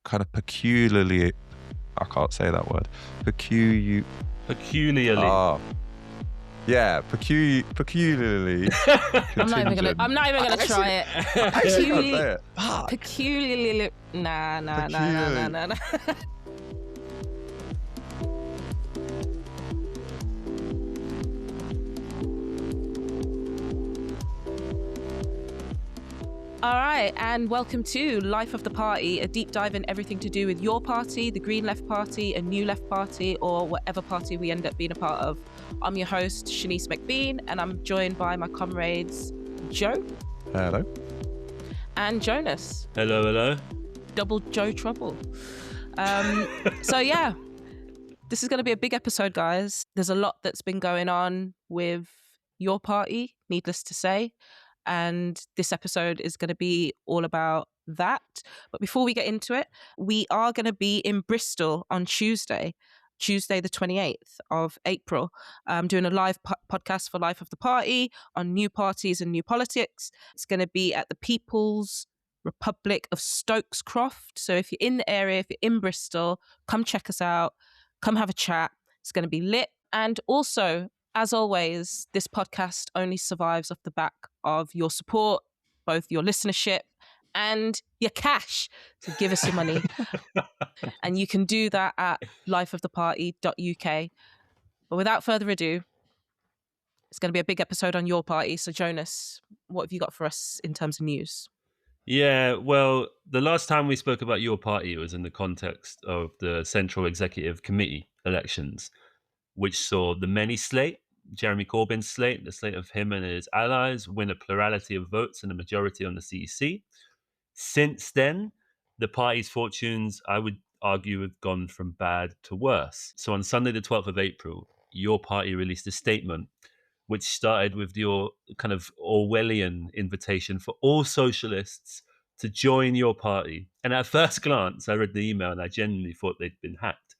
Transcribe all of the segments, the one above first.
kind of peculiarly, I can't say that word. Peculiarly. Yeah, peculiarly. I'm not even gonna try it. Actually, can't say it. Peculiarly. Nah. All right, and welcome to Life of the Party, a deep dive in everything to do with your party, the Green Left Party, a New Left Party, or whatever party we end up being a part of. I'm your host, Shanice McBean, and I'm joined by my comrades, Joe. Hello. And Jonas. Hello. Double Joe trouble. So yeah, this is going to be a big episode, guys. There's a lot that's been going on with your party, needless to say. And this episode is going to be all about that. But before we get into it, we are going to be in Bristol on Tuesday the 28th of April, doing a live podcast for Life of the Party on new parties and new politics. It's going to be at the People's Republic of Stokescroft. So if you're in the area, if you're in Bristol, come check us out, come have a chat. It's going to be lit. And also, as always, this podcast only survives off the back of your support, both your listenership and your cash. So give us your money. And you can do that at lifeoftheparty.uk. But without further ado, it's going to be a big episode on your party. So Jonas, what have you got for us in terms of news? Yeah, well, the last time we spoke about your party was in the context of the Central Executive Committee elections, which saw the many slate, Jeremy Corbyn slate, the slate of him and his allies, win a plurality of votes and a majority on the CEC. Since then, the party's fortunes, I would argue, have gone from bad to worse. So on Sunday, the 12th of April, your party released a statement which started with your kind of Orwellian invitation for all socialists to join your party. And at first glance, I read the email and I genuinely thought they'd been hacked.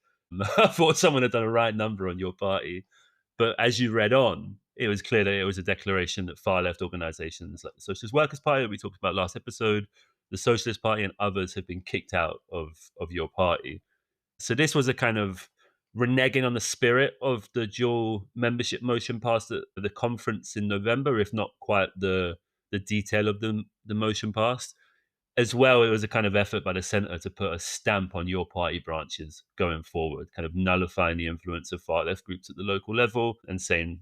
I thought someone had done a right number on your party. But as you read on, it was clear that it was a declaration that far-left organisations like the Socialist Workers' Party that we talked about last episode, the Socialist Party and others have been kicked out of your party. So this was a kind of reneging on the spirit of the dual membership motion passed at the conference in November, if not quite the detail of the motion passed. As well, it was a kind of effort by the centre to put a stamp on your party branches going forward, kind of nullifying the influence of far-left groups at the local level and saying,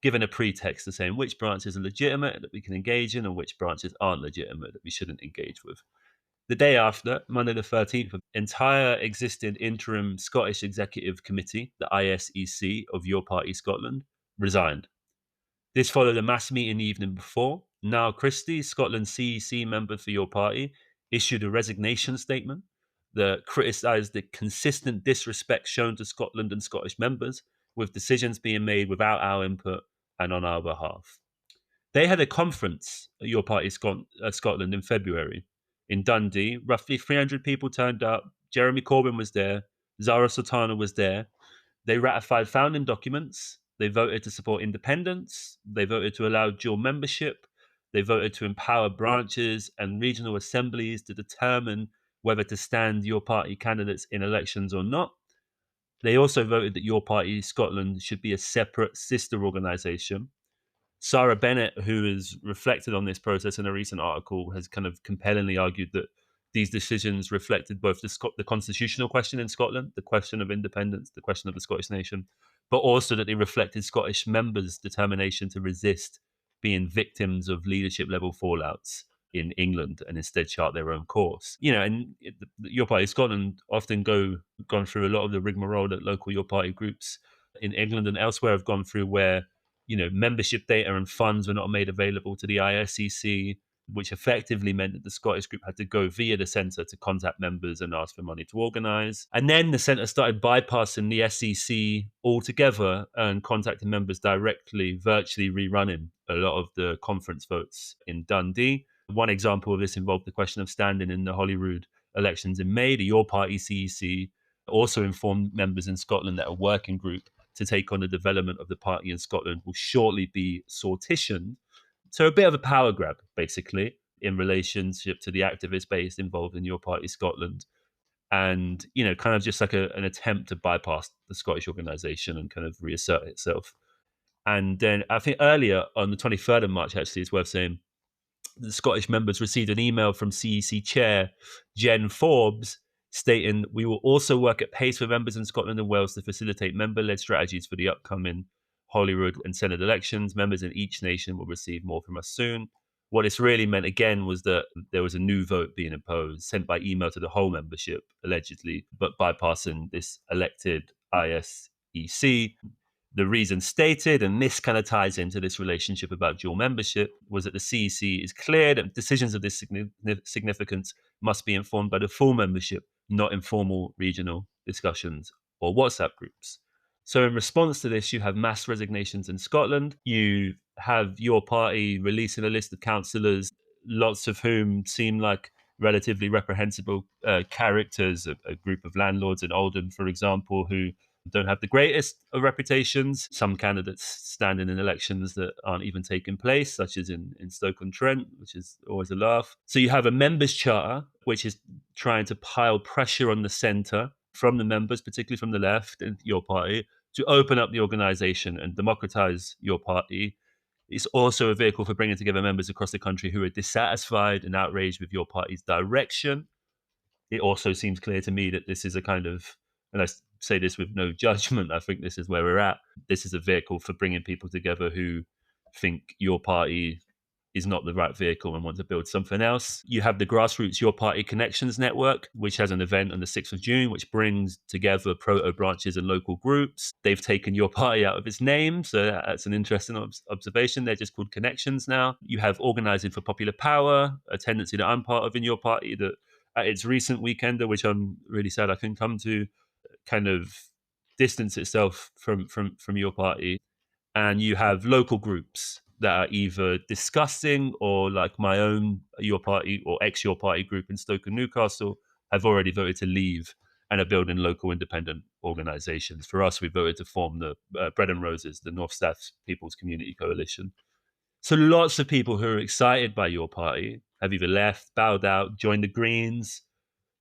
given a pretext of saying which branches are legitimate that we can engage in and which branches aren't legitimate that we shouldn't engage with. The day after, Monday the 13th, the entire existing interim Scottish Executive Committee, the ISEC of your party Scotland, resigned. This followed a mass meeting the evening before. Niall Christie, Scotland's CEC member for your party, issued a resignation statement that criticised the consistent disrespect shown to Scotland and Scottish members, with decisions being made without our input and on our behalf. They had a conference at your party Scotland in February in Dundee. Roughly 300 people turned up. Jeremy Corbyn was there. Zara Sultana was there. They ratified founding documents. They voted to support independence. They voted to allow dual membership. They voted to empower branches and regional assemblies to determine whether to stand your party candidates in elections or not. They also voted that your party Scotland should be a separate sister organisation. Sarah Bennett, who has reflected on this process in a recent article, has kind of compellingly argued that these decisions reflected both the constitutional question in Scotland, the question of independence, the question of the Scottish nation, but also that they reflected Scottish members' determination to resist being victims of leadership level fallouts in England and instead chart their own course. And your party Scotland often gone through a lot of the rigmarole that local your party groups in England and elsewhere have gone through, where membership data and funds were not made available to the ISEC, which effectively meant that the Scottish group had to go via the centre to contact members and ask for money to organise. And then the centre started bypassing the SEC altogether and contacting members directly, virtually rerunning a lot of the conference votes in Dundee. One example of this involved the question of standing in the Holyrood elections in May. The Your Party CEC also informed members in Scotland that a working group to take on the development of the party in Scotland will shortly be sortitioned. So a bit of a power grab, basically, in relationship to the activist base involved in your party Scotland. and, kind of just like an attempt to bypass the Scottish organisation and kind of reassert itself. And then I think earlier on the 23rd of March, actually, it's worth saying, the Scottish members received an email from CEC chair Jen Forbes stating, "We will also work at pace with members in Scotland and Wales to facilitate member-led strategies for the upcoming Holyrood and Senate elections. Members in each nation will receive more from us soon." What this really meant, again, was that there was a new vote being imposed, sent by email to the whole membership, allegedly, but bypassing this elected ISEC. The reason stated, and this kind of ties into this relationship about dual membership, was that the CEC is clear that decisions of this significance must be informed by the full membership, not informal regional discussions or WhatsApp groups. So in response to this, you have mass resignations in Scotland. You have your party releasing a list of councillors, lots of whom seem like relatively reprehensible characters, a group of landlords in Oldham, for example, who don't have the greatest of reputations. Some candidates standing in elections that aren't even taking place, such as in Stoke-on-Trent, which is always a laugh. So you have a members' charter, which is trying to pile pressure on the centre from the members, particularly from the left and your party, to open up the organisation and democratise your party. It's also a vehicle for bringing together members across the country who are dissatisfied and outraged with your party's direction. It also seems clear to me that this is a kind of, and I say this with no judgment, I think this is where we're at. This is a vehicle for bringing people together who think your party is not the right vehicle and want to build something else. You have the grassroots Your Party Connections Network, which has an event on the 6th of June, which brings together proto-branches and local groups. They've taken your party out of its name, so that's an interesting observation. They're just called Connections now. You have Organising for Popular Power, a tendency that I'm part of in your party, that at its recent weekender, which I'm really sad I couldn't come to, kind of distance itself from your party. And you have local groups that are either discussing, or like my own Your Party or ex-Your Party group in Stoke and Newcastle have already voted to leave and are building local independent organisations. For us, we voted to form the Bread and Roses, the North Staffs People's Community Coalition. So lots of people who are excited by your party have either left, bowed out, joined the Greens,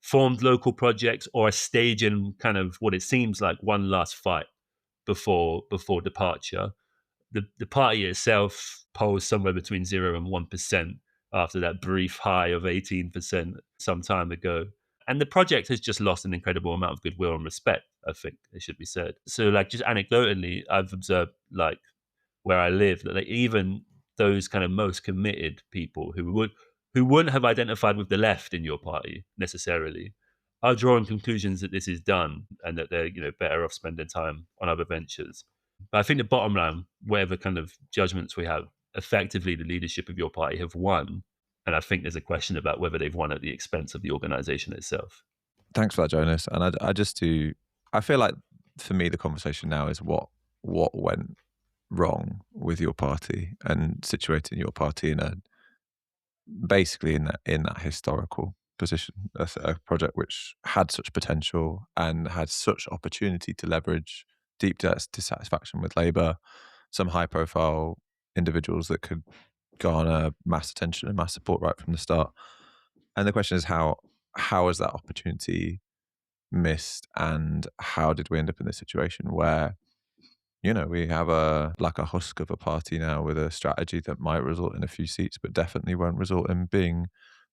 formed local projects, or are staging kind of what it seems like one last fight before departure. The party itself polls somewhere between 0 and 1% after that brief high of 18% some time ago. And the project has just lost an incredible amount of goodwill and respect, I think it should be said. So like just anecdotally, I've observed like where I live that like, even those kind of most committed people who wouldn't have identified with the left in your party necessarily are drawing conclusions that this is done and that they're better off spending time on other ventures. But I think the bottom line, whatever kind of judgments we have, effectively the leadership of your party have won. And I think there's a question about whether they've won at the expense of the organisation itself. Thanks for that, Jonas. And I feel like for me the conversation now is what went wrong with your party and situating your party in that historical position, a project which had such potential and had such opportunity to leverage deep dissatisfaction with Labour, some high-profile individuals that could garner mass attention and mass support right from the start. And the question is how is that opportunity missed, and how did we end up in this situation where we have a husk of a party now with a strategy that might result in a few seats, but definitely won't result in being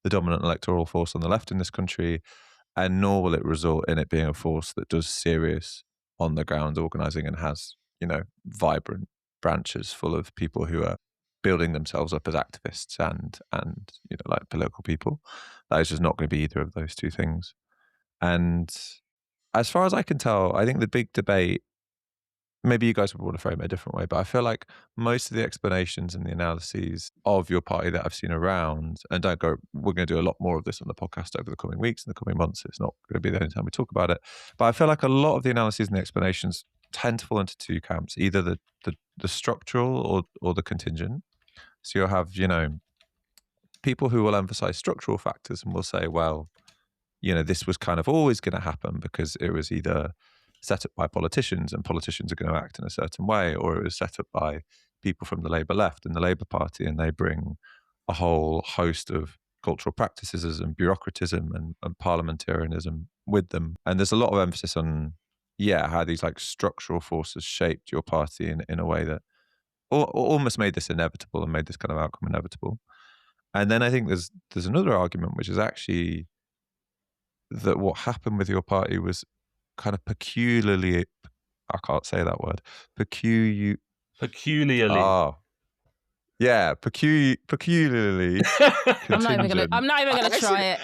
the dominant electoral force on the left in this country, and nor will it result in it being a force that does serious on the ground organising and has, vibrant branches full of people who are building themselves up as activists and like political people. That is just not going to be either of those two things. And as far as I can tell, I think the big debate, maybe you guys would want to frame it a different way, but I feel like most of the explanations and the analyses of your party that I've seen around, and we're going to do a lot more of this on the podcast over the coming weeks and the coming months. It's not going to be the only time we talk about it. But I feel like a lot of the analyses and the explanations tend to fall into two camps, either the structural or the contingent. So you'll have, people who will emphasize structural factors and will say, well, this was kind of always going to happen because it was either set up by politicians and politicians are going to act in a certain way, or it was set up by people from the Labour left and the Labour Party, and they bring a whole host of cultural practices and bureaucratism and parliamentarianism with them. And there's a lot of emphasis on, how these like structural forces shaped your party in a way that almost made this inevitable and made this kind of outcome inevitable. And then I think there's another argument, which is actually that what happened with your party was kind of peculiarly, I can't say that word, peculiarly. Yeah, peculiarly. I'm not even gonna try it.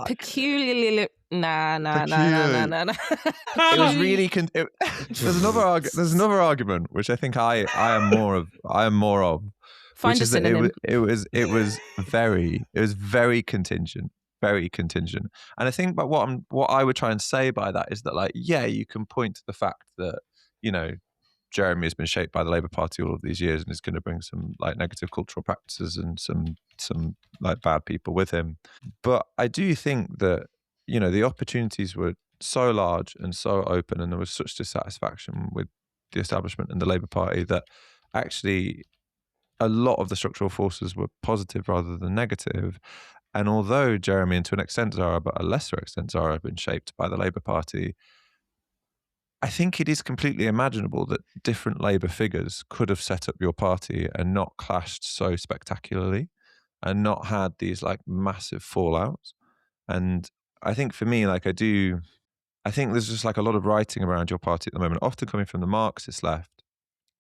Peculiarly. Nah. It was really. There's another argument which I think I am more of. Find a synonym. It was very contingent, and I think, but what I would try and say by that is that, like, you can point to the fact that, Jeremy has been shaped by the Labour Party all of these years and is going to bring some like negative cultural practices and some like bad people with him. But I do think that, the opportunities were so large and so open, and there was such dissatisfaction with the establishment and the Labour Party that actually a lot of the structural forces were positive rather than negative. And although Jeremy, and to an extent Zara, but a lesser extent Zara, have been shaped by the Labour Party, I think it is completely imaginable that different Labour figures could have set up your party and not clashed so spectacularly and not had these like massive fallouts. And I think for me, like I think there's just like a lot of writing around your party at the moment, often coming from the Marxist left,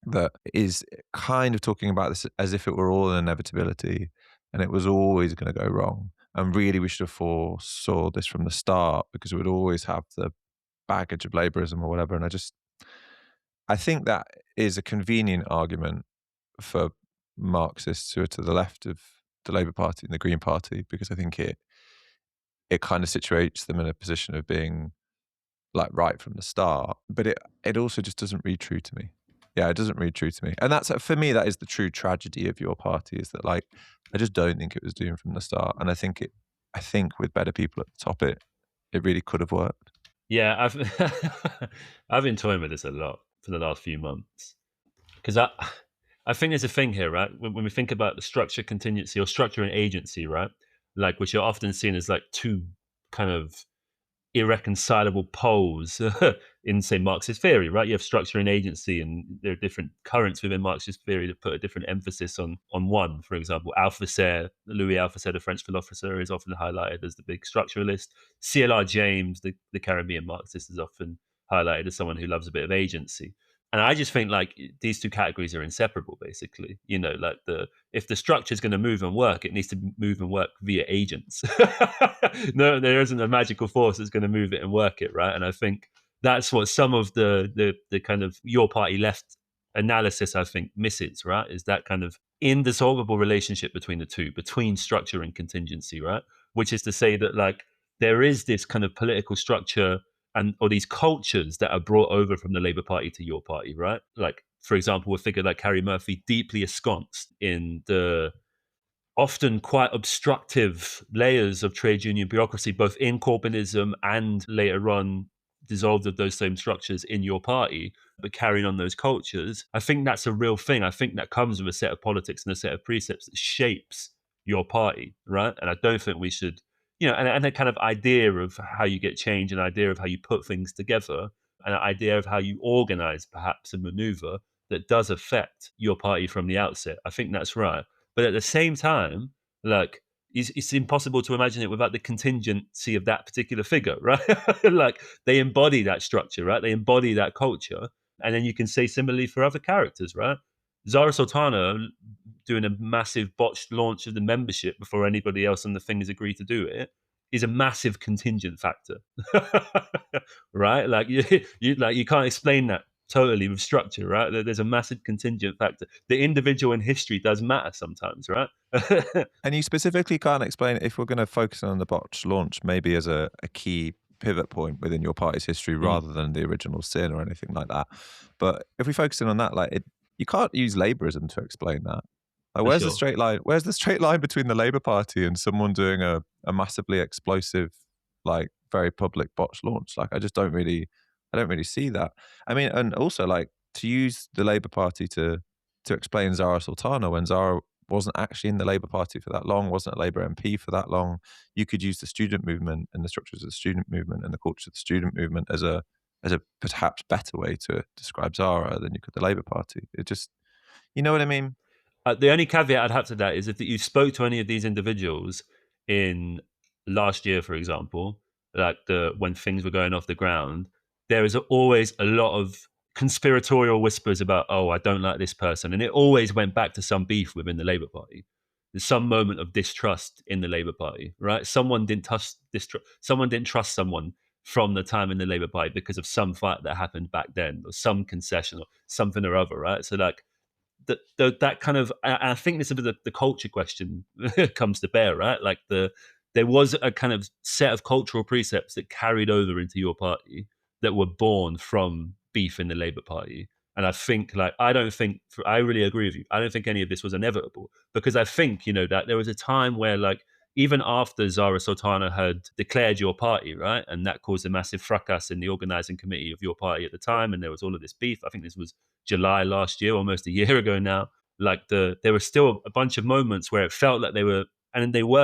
that is kind of talking about this as if it were all an inevitability and it was always going to go wrong. And really we should have foresaw this from the start because it would always have the baggage of Labourism or whatever. And I think that is a convenient argument for Marxists who are to the left of the Labour Party and the Green Party, because I think it kind of situates them in a position of being like right from the start. But it also just doesn't read true to me. Yeah, it doesn't read true to me. And that's, for me, that is the true tragedy of your party, is that like I just don't think it was doomed from the start. And I think with better people at the top, it really could have worked. Yeah, I've been toying with this a lot for the last few months, because I think there's a thing here, right? When we think about the structure, contingency, or structure and agency, right? Like, which are often seen as like two kind of irreconcilable poles in, say, Marxist theory, right? You have structure and agency, and there are different currents within Marxist theory that put a different emphasis on one. For example, Louis Althusser, the French philosopher, is often highlighted as the big structuralist. C.L.R. James, the Caribbean Marxist, is often highlighted as someone who loves a bit of agency. And I just think like these two categories are inseparable, basically. Like if the structure is going to move and work, it needs to move and work via agents. No, there isn't a magical force that's going to move it and work it, right? And I think that's what some of the kind of your party left analysis, I think, misses, right? Is that kind of indissoluble relationship between the two, between structure and contingency, right? Which is to say that like there is this kind of political structure or these cultures that are brought over from the Labour Party to your party, right? Like, for example, a figure like Carrie Murphy, deeply ensconced in the often quite obstructive layers of trade union bureaucracy, both in Corbynism and later on dissolved of those same structures in your party, but carrying on those cultures. I think that's a real thing. I think that comes with a set of politics and a set of precepts that shapes your party, right? And I don't think we should, and a kind of idea of how you get change, an idea of how you put things together, an idea of how you organize perhaps a maneuver that does affect your party from the outset. I think that's right. But at the same time, like, it's impossible to imagine it without the contingency of that particular figure, right? Like, they embody that structure, right? They embody that culture. And then you can say similarly for other characters, right? Zara Sultana doing a massive botched launch of the membership before anybody else on the thing has agreed to do it is a massive contingent factor, right? Like you can't explain that totally with structure, right? There's a massive contingent factor. The individual in history does matter sometimes, right? And you specifically can't explain, if we're going to focus on the botched launch, maybe as a key pivot point within your party's history rather than the original sin or anything like that. But if we focus in on that, like you can't use Labourism to explain that. Like, where's the straight line? Where's the straight line between the Labour Party and someone doing a massively explosive, like very public botched launch? Like, I don't really see that. I mean, and also like to use the Labour Party to explain Zara Sultana when Zara wasn't actually in the Labour Party for that long, wasn't a Labour MP for that long. You could use the student movement and the structures of the student movement and the culture of the student movement as a perhaps better way to describe Zara than you could the Labour Party. It just, you know what I mean? The only caveat I'd have to that is if you spoke to any of these individuals in last year, for example, like when things were going off the ground, there is always a lot of conspiratorial whispers about, oh, I don't like this person, and it always went back to some beef within the Labour Party. There's some moment of distrust in the Labour Party, right? Someone didn't trust someone from the time in the Labour Party because of some fight that happened back then, or some concession, or something or other, right? So like that kind of, I think this is the culture question comes to bear, right? Like there was a kind of set of cultural precepts that carried over into your party that were born from beef in the Labour Party. And I think, like, I really agree with you. I don't think any of this was inevitable, because I think, that there was a time where, like, even after Zara Sultana had declared your party, right, and that caused a massive fracas in the organising committee of your party at the time, and there was all of this beef. I think this was July last year, almost a year ago now. Like there were still a bunch of moments where it felt like they were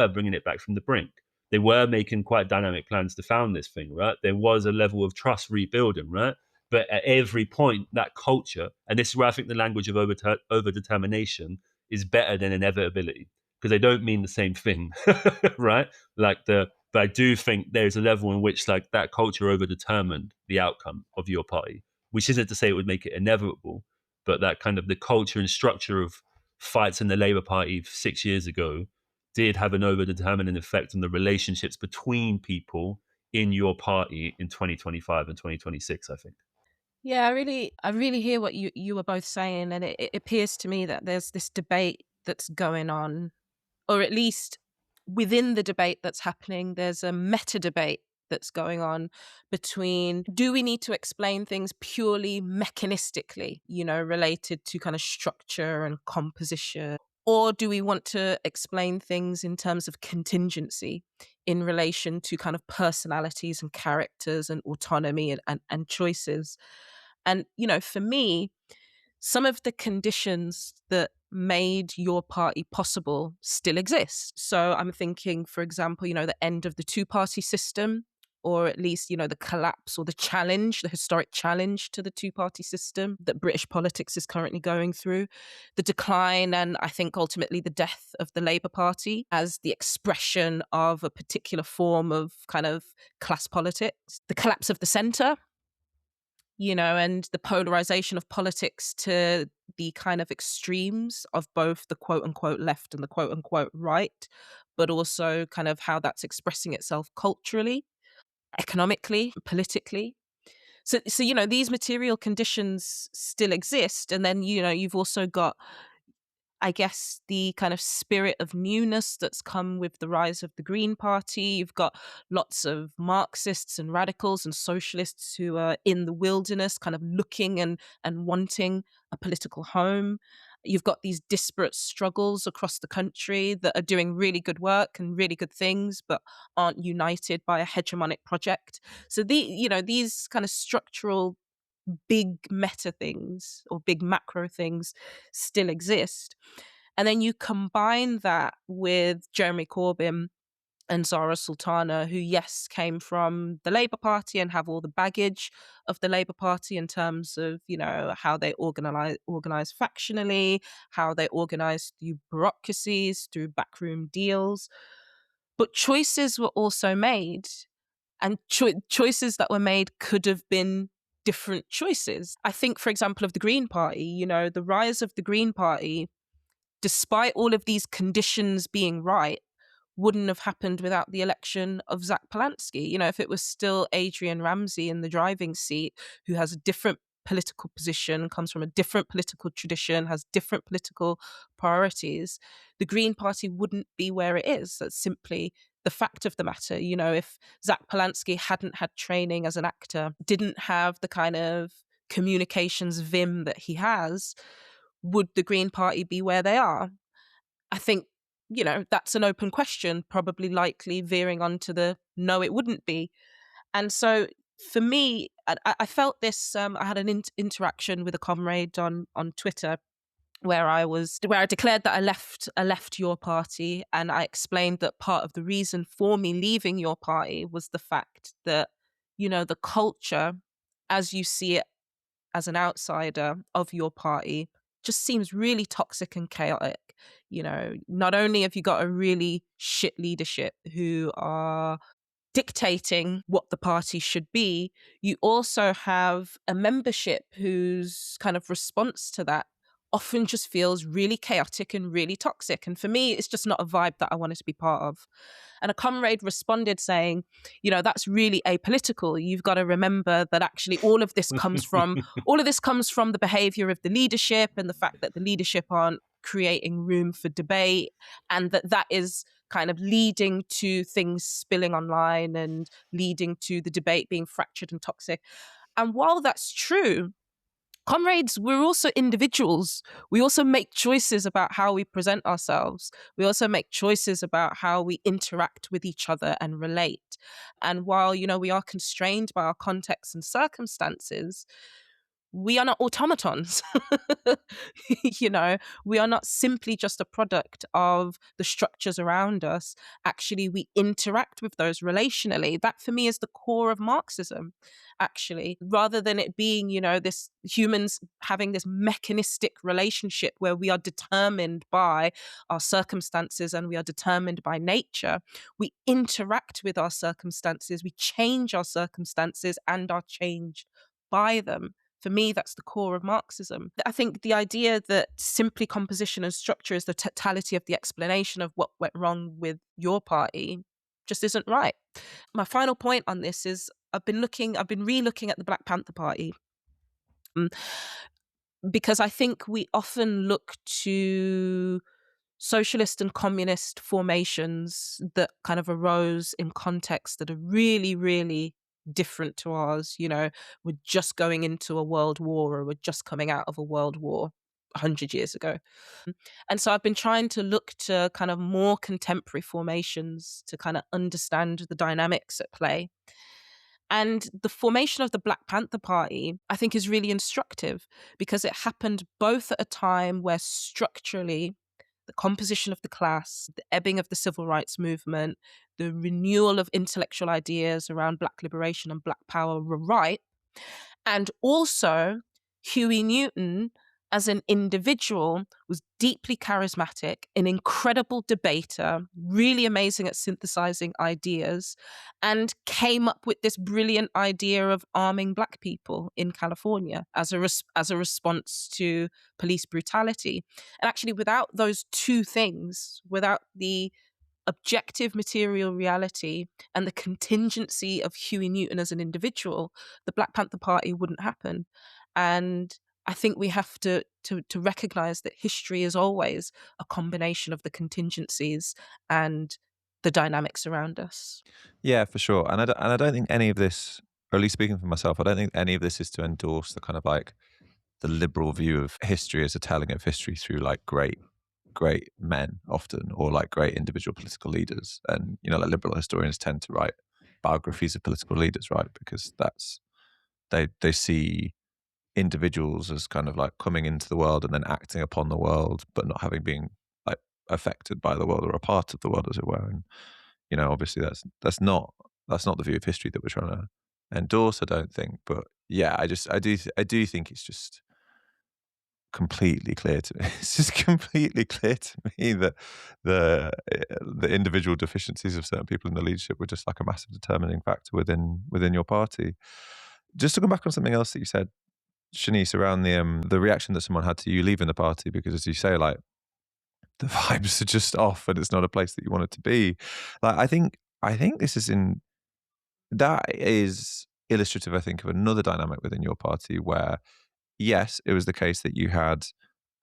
bringing it back from the brink. They were making quite dynamic plans to found this thing, right? There was a level of trust rebuilding, right? But at every point, that culture, and this is where I think the language of overdetermination is better than inevitability, because they don't mean the same thing, right? But I do think there's a level in which, like, that culture overdetermined the outcome of your party, which isn't to say it would make it inevitable, but that kind of the culture and structure of fights in the Labour Party 6 years ago did have an overdetermining effect on the relationships between people in your party in 2025 and 2026, I think. Yeah, I really hear what you were both saying, and it appears to me that there's this debate that's going on, or at least within the debate that's happening, there's a meta debate that's going on between, do we need to explain things purely mechanistically, related to kind of structure and composition, or do we want to explain things in terms of contingency in relation to kind of personalities and characters and autonomy and choices? And, for me, some of the conditions that made your party possible still exist. So I'm thinking, for example, the end of the two-party system, or at least, the collapse or the historic challenge to the two-party system that British politics is currently going through, the decline and I think ultimately the death of the Labour Party as the expression of a particular form of kind of class politics, the collapse of the centre, and the polarization of politics to the kind of extremes of both the quote unquote left and the quote unquote right, but also kind of how that's expressing itself culturally, economically, politically. So these material conditions still exist. And then, you've also got, I guess, the kind of spirit of newness that's come with the rise of the Green Party. You've got lots of Marxists and radicals and socialists who are in the wilderness, kind of looking and wanting a political home. You've got these disparate struggles across the country that are doing really good work and really good things, but aren't united by a hegemonic project. So these kind of structural big meta things or big macro things still exist. And then you combine that with Jeremy Corbyn and Zara Sultana, who, yes, came from the Labour Party and have all the baggage of the Labour Party in terms of, how they organise factionally, how they organise through bureaucracies, through backroom deals. But choices were also made, and choices that were made could have been different choices. I think, for example, of the Green Party, the rise of the Green Party, despite all of these conditions being right, wouldn't have happened without the election of Zach Polansky. If it was still Adrian Ramsey in the driving seat, who has a different political position, comes from a different political tradition, has different political priorities, the Green Party wouldn't be where it is. That's simply the fact of the matter. If Zach Polansky hadn't had training as an actor, didn't have the kind of communications vim that he has, would the Green Party be where they are? I think, that's an open question, probably likely veering onto the no, it wouldn't be. And so for me, I felt this, I had an interaction with a comrade on Twitter where I declared that I left your party, and I explained that part of the reason for me leaving your party was the fact that, the culture, as you see it as an outsider of your party, just seems really toxic and chaotic. Not only have you got a really shit leadership who are dictating what the party should be, you also have a membership whose kind of response to that often just feels really chaotic and really toxic. And for me, it's just not a vibe that I wanted to be part of. And a comrade responded saying, that's really apolitical. You've got to remember that actually all of this comes from the behavior of the leadership, and the fact that the leadership aren't creating room for debate, and that is kind of leading to things spilling online and leading to the debate being fractured and toxic. And while that's true, comrades, we're also individuals. We also make choices about how we present ourselves. We also make choices about how we interact with each other and relate. And while, we are constrained by our contexts and circumstances, we are not automatons. We are not simply just a product of the structures around us. Actually, we interact with those relationally. That for me is the core of Marxism, actually, rather than it being, this humans having this mechanistic relationship where we are determined by our circumstances and we are determined by nature. We interact with our circumstances, we change our circumstances and are changed by them. For me, that's the core of Marxism. I think the idea that simply composition and structure is the totality of the explanation of what went wrong with your party just isn't right. My final point on this is I've been re-looking at the Black Panther Party, because I think we often look to socialist and communist formations that kind of arose in contexts that are really, really different to ours. We're just going into a world war, or we're just coming out of a world war 100 years ago. And so I've been trying to look to kind of more contemporary formations to kind of understand the dynamics at play. And the formation of the Black Panther Party, I think, is really instructive, because it happened both at a time where structurally the composition of the class, the ebbing of the civil rights movement, the renewal of intellectual ideas around Black liberation and Black power were ripe. And also, Huey Newton, as an individual, was deeply charismatic, an incredible debater, really amazing at synthesizing ideas, and came up with this brilliant idea of arming Black people in California as a response to police brutality. And actually, without those two things, without the objective material reality and the contingency of Huey Newton as an individual, the Black Panther Party wouldn't happen. And I think we have to recognize that history is always a combination of the contingencies and the dynamics around us. Yeah, for sure. And I don't think any of this, or at least speaking for myself, I don't think any of this is to endorse the kind of like the liberal view of history as a telling of history through like great men often, or like great individual political leaders. And, like liberal historians tend to write biographies of political leaders, right? Because that's, they see individuals as kind of like coming into the world and then acting upon the world, but not having been like affected by the world or a part of the world, as it were. And, obviously that's not the view of history that we're trying to endorse, I don't think. But yeah, I do think it's just completely clear to me. It's just completely clear to me that the individual deficiencies of certain people in the leadership were just like a massive determining factor within your party. Just to come back on something else that you said, Shanice, around the reaction that someone had to you leaving the party, because as you say, like the vibes are just off and it's not a place that you want it to be. Like I think that is illustrative, I think, of another dynamic within your party where, yes, it was the case that you had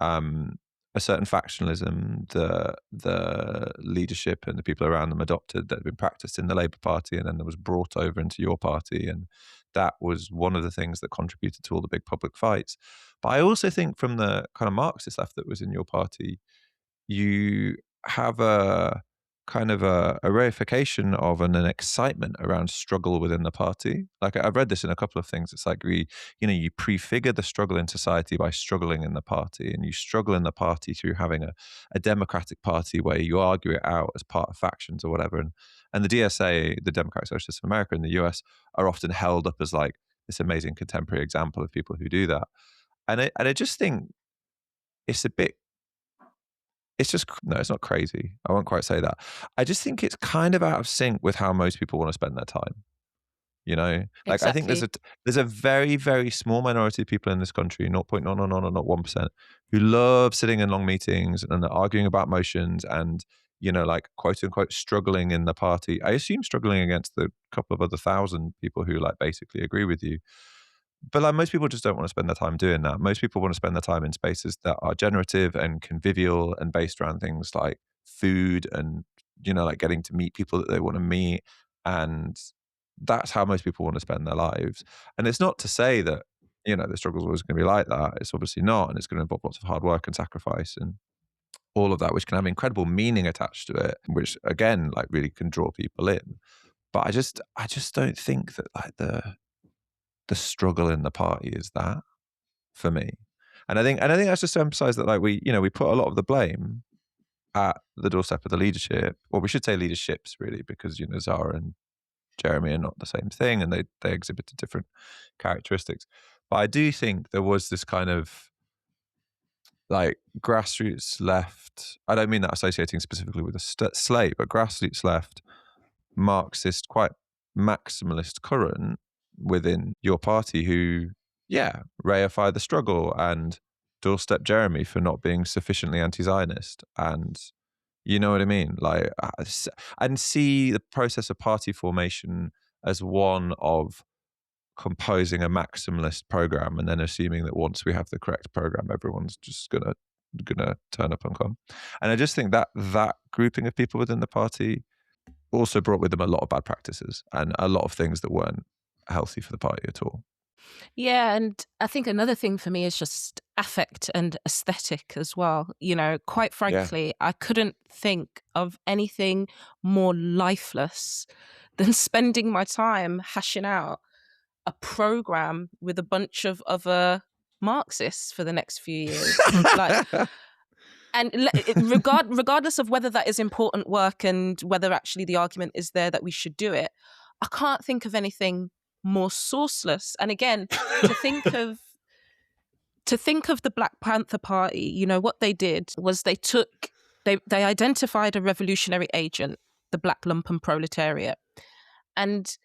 a certain factionalism the leadership and the people around them adopted that had been practiced in the Labour Party, and then that was brought over into your party, and that was one of the things that contributed to all the big public fights. But I also think from the kind of Marxist left that was in your party, you have a kind of a reification of an excitement around struggle within the party. Like I've read this in a couple of things. It's like you prefigure the struggle in society by struggling in the party, and you struggle in the party through having a democratic party where you argue it out as part of factions or whatever. And the DSA, the Democratic Socialists of America in the US, are often held up as like this amazing contemporary example of people who do that. And I just think it's a bit. It's just, no, it's not crazy. I won't quite say that. I just think it's kind of out of sync with how most people want to spend their time. You know, like I think there's a very, very small minority of people in this country, 0.00001%, who love sitting in long meetings and arguing about motions and, like quote unquote struggling in the party. I assume struggling against the couple of other thousand people who like basically agree with you. But like most people just don't want to spend their time doing that. Most people want to spend their time in spaces that are generative and convivial and based around things like food and, like getting to meet people that they want to meet. And that's how most people want to spend their lives. And it's not to say that, the struggle's always going to be like that. It's obviously not. And it's going to involve lots of hard work and sacrifice and all of that, which can have incredible meaning attached to it, which again, like really can draw people in. But I just don't think that like the struggle in the party is that for me. And I think that's just to emphasize that like we put a lot of the blame at the doorstep of the leadership, or we should say leaderships really, because Zara and Jeremy are not the same thing and they exhibited different characteristics. But I do think there was this kind of like grassroots left, I don't mean that associating specifically with the slate, but grassroots left Marxist, quite maximalist current within your party who, reify the struggle and doorstep Jeremy for not being sufficiently anti-Zionist. And you know what I mean? Like, and see the process of party formation as one of composing a maximalist program and then assuming that once we have the correct program, everyone's just gonna turn up and come. And I just think that grouping of people within the party also brought with them a lot of bad practices and a lot of things that weren't healthy for the party at all. Yeah, and I think another thing for me is just affect and aesthetic as well. Quite frankly, I couldn't think of anything more lifeless than spending my time hashing out a program with a bunch of other Marxists for the next few years. And regardless of whether that is important work and whether actually the argument is there that we should do it, I can't think of anything more sourceless. And again, to think of the Black Panther Party, what they did was they identified a revolutionary agent, the Black lumpen proletariat, and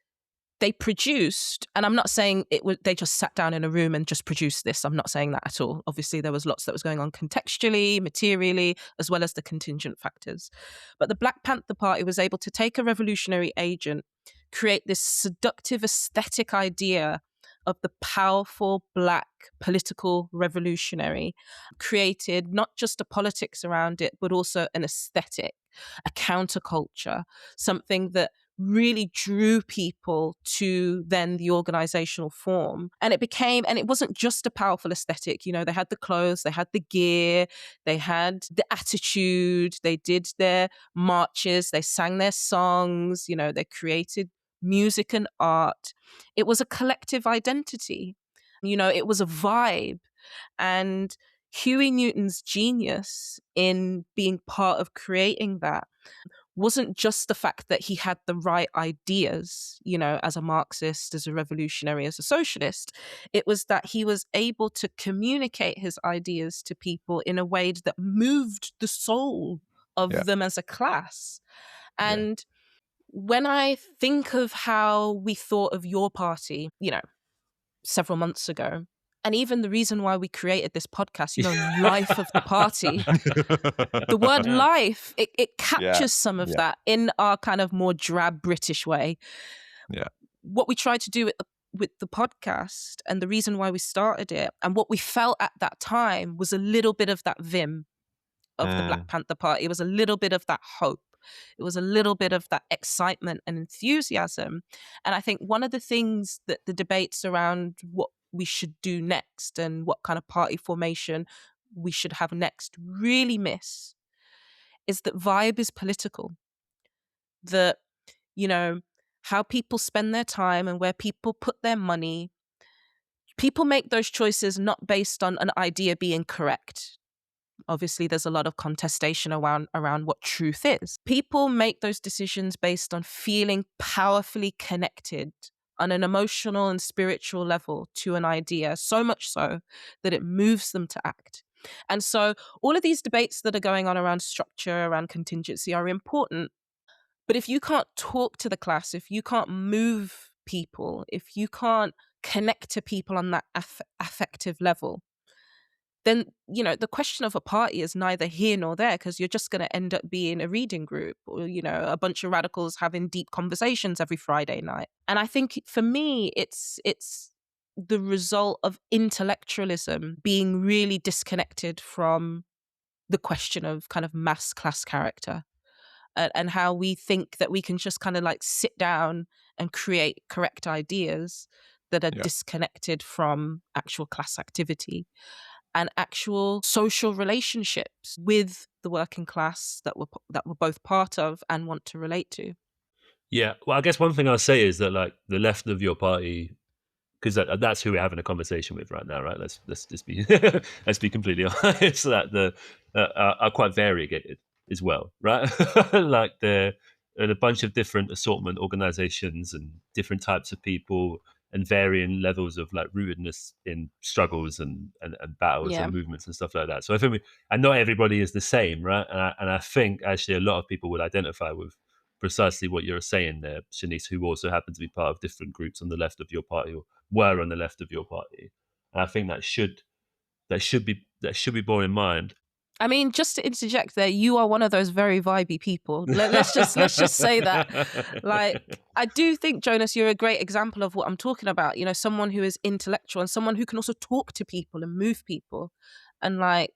they produced, and I'm not saying they just sat down in a room and just produced this. I'm not saying that at all. Obviously, there was lots that was going on contextually, materially, as well as the contingent factors. But the Black Panther Party was able to take a revolutionary agent, create this seductive aesthetic idea of the powerful Black political revolutionary, created not just a politics around it, but also an aesthetic, a counterculture, something that really drew people to then the organizational form. And it wasn't just a powerful aesthetic. They had the clothes, they had the gear, they had the attitude, they did their marches, they sang their songs, they created music and art. It was a collective identity. It was a vibe. And Huey Newton's genius in being part of creating that wasn't just the fact that he had the right ideas, as a Marxist, as a revolutionary, as a socialist. It was that he was able to communicate his ideas to people in a way that moved the soul of them as a class. And when I think of how we thought of your party, several months ago, and even the reason why we created this podcast, life of the party, the word life, it captures some of that in our kind of more drab British way. Yeah. What we tried to do with the podcast and the reason why we started it and what we felt at that time was a little bit of that vim of the Black Panther Party. It was a little bit of that hope. It was a little bit of that excitement and enthusiasm. And I think one of the things that the debates around what we should do next and what kind of party formation we should have next really miss is that vibe is political. that, you know, how people spend their time and where people put their money, people make those choices not based on an idea being correct. Obviously, there's a lot of contestation around what truth is. People make those decisions based on feeling powerfully connected on an emotional and spiritual level to an idea, so much so that it moves them to act. And so all of these debates that are going on around structure, around contingency are important. But if you can't talk to the class, if you can't move people, if you can't connect to people on that affective level, then, you know, the question of a party is neither here nor there, because you're just going to end up being a reading group or, you know, a bunch of radicals having deep conversations every Friday night. And I think for me, it's the result of intellectualism being really disconnected from the question of kind of mass class character, and how we think that we can just kind of like sit down and create correct ideas that are disconnected from actual class activity and actual social relationships with the working class that we're both part of and want to relate to. Yeah, well, I guess one thing I'll say is that, like, the left of your party, because that's who we're having a conversation with right now, right? Let's just be let's be completely honest. That the are quite variegated as well, right? Like, there are a bunch of different assortment organizations and different types of people and varying levels of like rootedness in struggles and battles and movements and stuff like that. So I think and not everybody is the same, right? And I think actually a lot of people would identify with precisely what you're saying there, Shanice, who also happen to be part of different groups on the left of your party or were on the left of your party. And I think that should be borne in mind. I mean, just to interject there, you are one of those very vibey people. Let's just say that. Like, I do think, Jonas, you're a great example of what I'm talking about. You know, someone who is intellectual and someone who can also talk to people and move people. And like,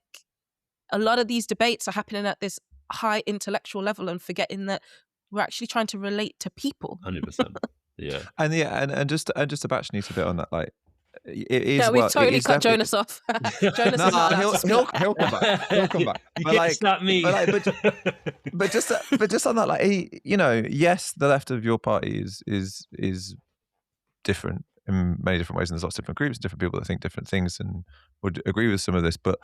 a lot of these debates are happening at this high intellectual level and forgetting that we're actually trying to relate to people. 100%. Yeah. And just to batch Shanice a bit on that, like, it is. No, we've totally cut Jonas off. Jonas is not allowed to speak. He'll come back. He'll come back. But like, it's not me. But just on that, like, you know, yes, the left of your party is different in many different ways, and there's lots of different groups and different people that think different things and would agree with some of this. But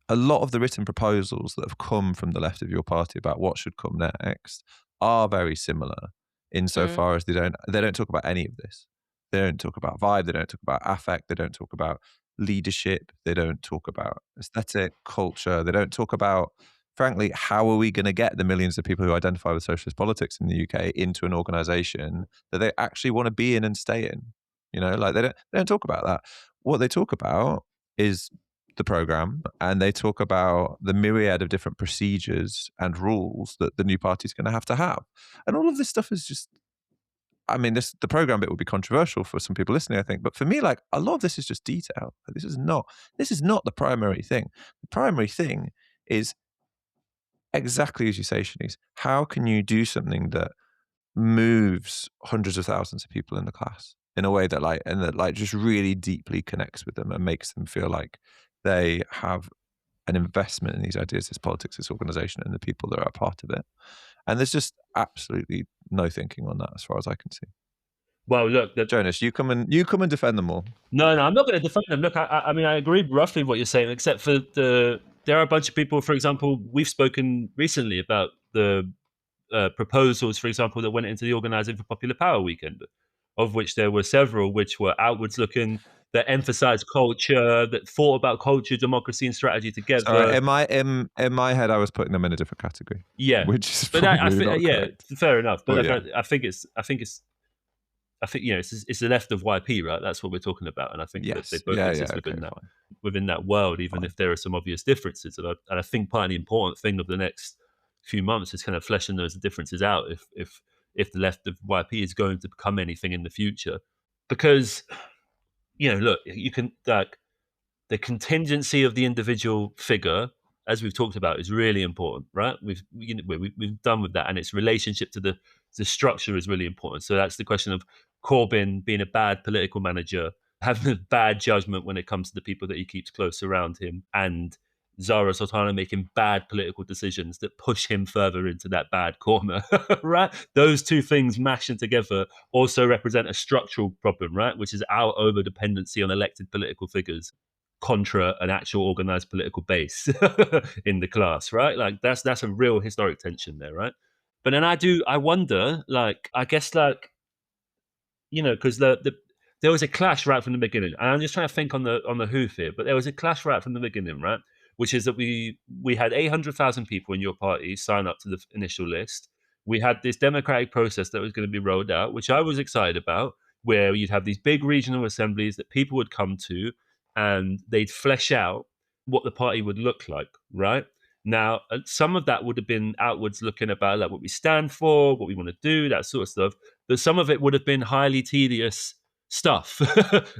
a lot of the written proposals that have come from the left of your party about what should come next are very similar insofar as they don't talk about any of this. They don't talk about vibe. They don't talk about affect. They don't talk about leadership. They don't talk about aesthetic, culture. They don't talk about, frankly, how are we going to get the millions of people who identify with socialist politics in the UK into an organisation that they actually want to be in and stay in? You know, like they don't talk about that. What they talk about is the programme, and they talk about the myriad of different procedures and rules that the new party is going to have. And all of this stuff is just, I mean, the program bit would be controversial for some people listening, I think. But for me, like, a lot of this is just detail. This is not the primary thing. The primary thing is exactly as you say, Shanice. How can you do something that moves hundreds of thousands of people in the class in a way that just really deeply connects with them and makes them feel like they have an investment in these ideas, this politics, this organisation, and the people that are a part of it. And there's just absolutely no thinking on that, as far as I can see. Well, look, Jonas, you come and defend them all. No, I'm not going to defend them. Look, I mean, I agree roughly with what you're saying, except for there are a bunch of people. For example, we've spoken recently about the proposals, for example, that went into the Organising for Popular Power weekend, of which there were several which were outwards looking, that emphasized culture, that thought about culture, democracy, and strategy together. Sorry, in my head, I was putting them in a different category. Yeah, which is but fair enough. But I think it's you know, it's the left of YP, right? That's what we're talking about, and I think that they both exist within that world, even if there are some obvious differences. And I think part of the important thing of the next few months is kind of fleshing those differences out. If the left of YP is going to become anything in the future, because, you know, look, you can, like, the contingency of the individual figure, as we've talked about, is really important, right? We've done with that, and its relationship to the structure is really important. So that's the question of Corbyn being a bad political manager, having a bad judgment when it comes to the people that he keeps close around him, and Zara Sultana making bad political decisions that push him further into that bad corner, right? Those two things mashing together also represent a structural problem, right? Which is our over dependency on elected political figures contra an actual organized political base in the class, right? Like that's a real historic tension there, right? But then I wonder, like, I guess, like, because there was a clash right from the beginning. And I'm just trying to think on the hoof here, but there was a clash right from the beginning, right? Which is that we had 800,000 people in your party sign up to the initial list. We had this democratic process that was going to be rolled out, which I was excited about, where you'd have these big regional assemblies that people would come to, and they'd flesh out what the party would look like, right? Now, some of that would have been outwards looking about like what we stand for, what we want to do, that sort of stuff. But some of it would have been highly tedious stuff,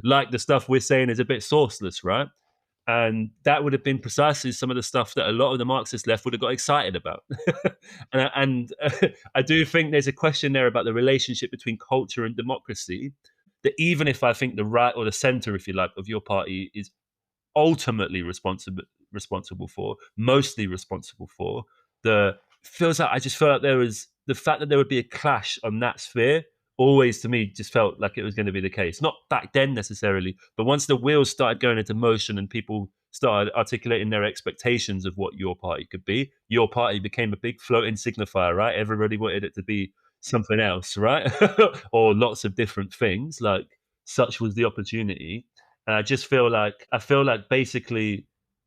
like the stuff we're saying is a bit sourceless, right? And that would have been precisely some of the stuff that a lot of the Marxist left would have got excited about. and I do think there's a question there about the relationship between culture and democracy, that even if I think the right or the center, if you like, of your party is ultimately responsible for, mostly responsible for, the feels like I just felt there was the fact that there would be a clash on that sphere always to me just felt like it was going to be the case. Not back then necessarily, but once the wheels started going into motion and people started articulating their expectations of what your party could be, your party became a big floating signifier, right? Everybody wanted it to be something else, right? Or lots of different things. Like, such was the opportunity. And I just feel like basically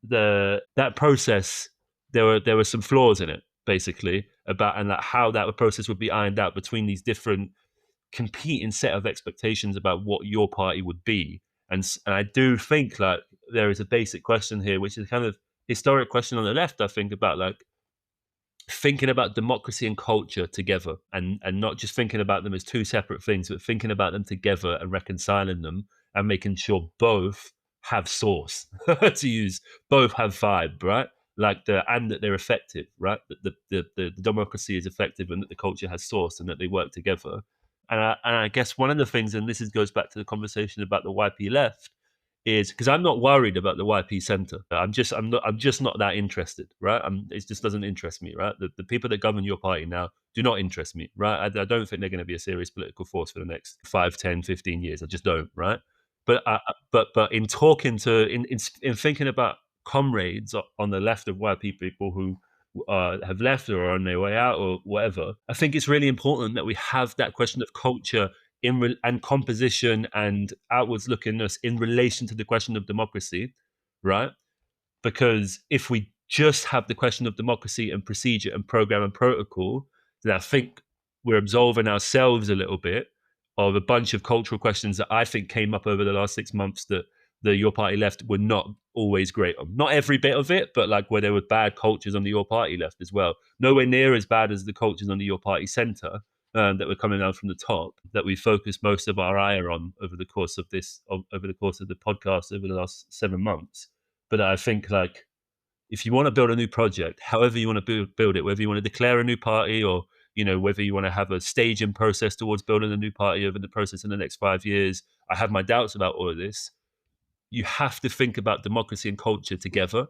that process, there were some flaws in it, basically, about, and like how that process would be ironed out between these different competing set of expectations about what your party would be. And I do think like there is a basic question here, which is kind of historic question on the left, I think, about like thinking about democracy and culture together, and not just thinking about them as two separate things, but thinking about them together and reconciling them and making sure both have source to use, both have vibe, right? Like and that they're effective, right? That the democracy is effective and that the culture has source and that they work together. And I guess one of the things, and this goes back to the conversation about the YP left, is because I'm not worried about the YP Centre. I'm just not that interested, right? It just doesn't interest me, right? The people that govern your party now do not interest me, right? I don't think they're going to be a serious political force for the next 5, 10, 15 years. I just don't, right? But but in talking to in thinking about comrades on the left of YP, people who have left or are on their way out or whatever, I think it's really important that we have that question of culture and composition and outwards lookingness in relation to the question of democracy, right? Because if we just have the question of democracy and procedure and program and protocol, then I think we're absolving ourselves a little bit of a bunch of cultural questions that I think came up over the last 6 months that your party left were not always great on. Not every bit of it, but like where there were bad cultures on the your party left as well. Nowhere near as bad as the cultures on the your party centre. That were coming down from the top, that we focused most of our ire on over the course of the podcast over the last 7 months. But I think, like, if you want to build a new project, however you want to build it, whether you want to declare a new party or whether you want to have a staging process towards building a new party over the process in the next 5 years, I have my doubts about all of this. You have to think about democracy and culture together.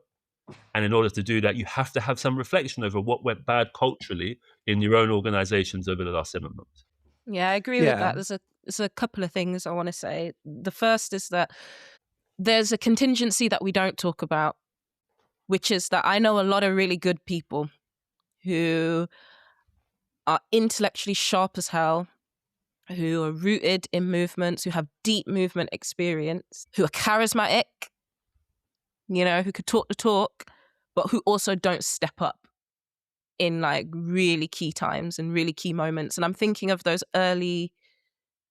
And in order to do that, you have to have some reflection over what went bad culturally in your own organizations over the last 7 months. Yeah, I agree with that. There's a couple of things I want to say. The first is that there's a contingency that we don't talk about, which is that I know a lot of really good people who are intellectually sharp as hell, who are rooted in movements, who have deep movement experience, who are charismatic, who could talk the talk, but who also don't step up in like really key times and really key moments. And I'm thinking of those early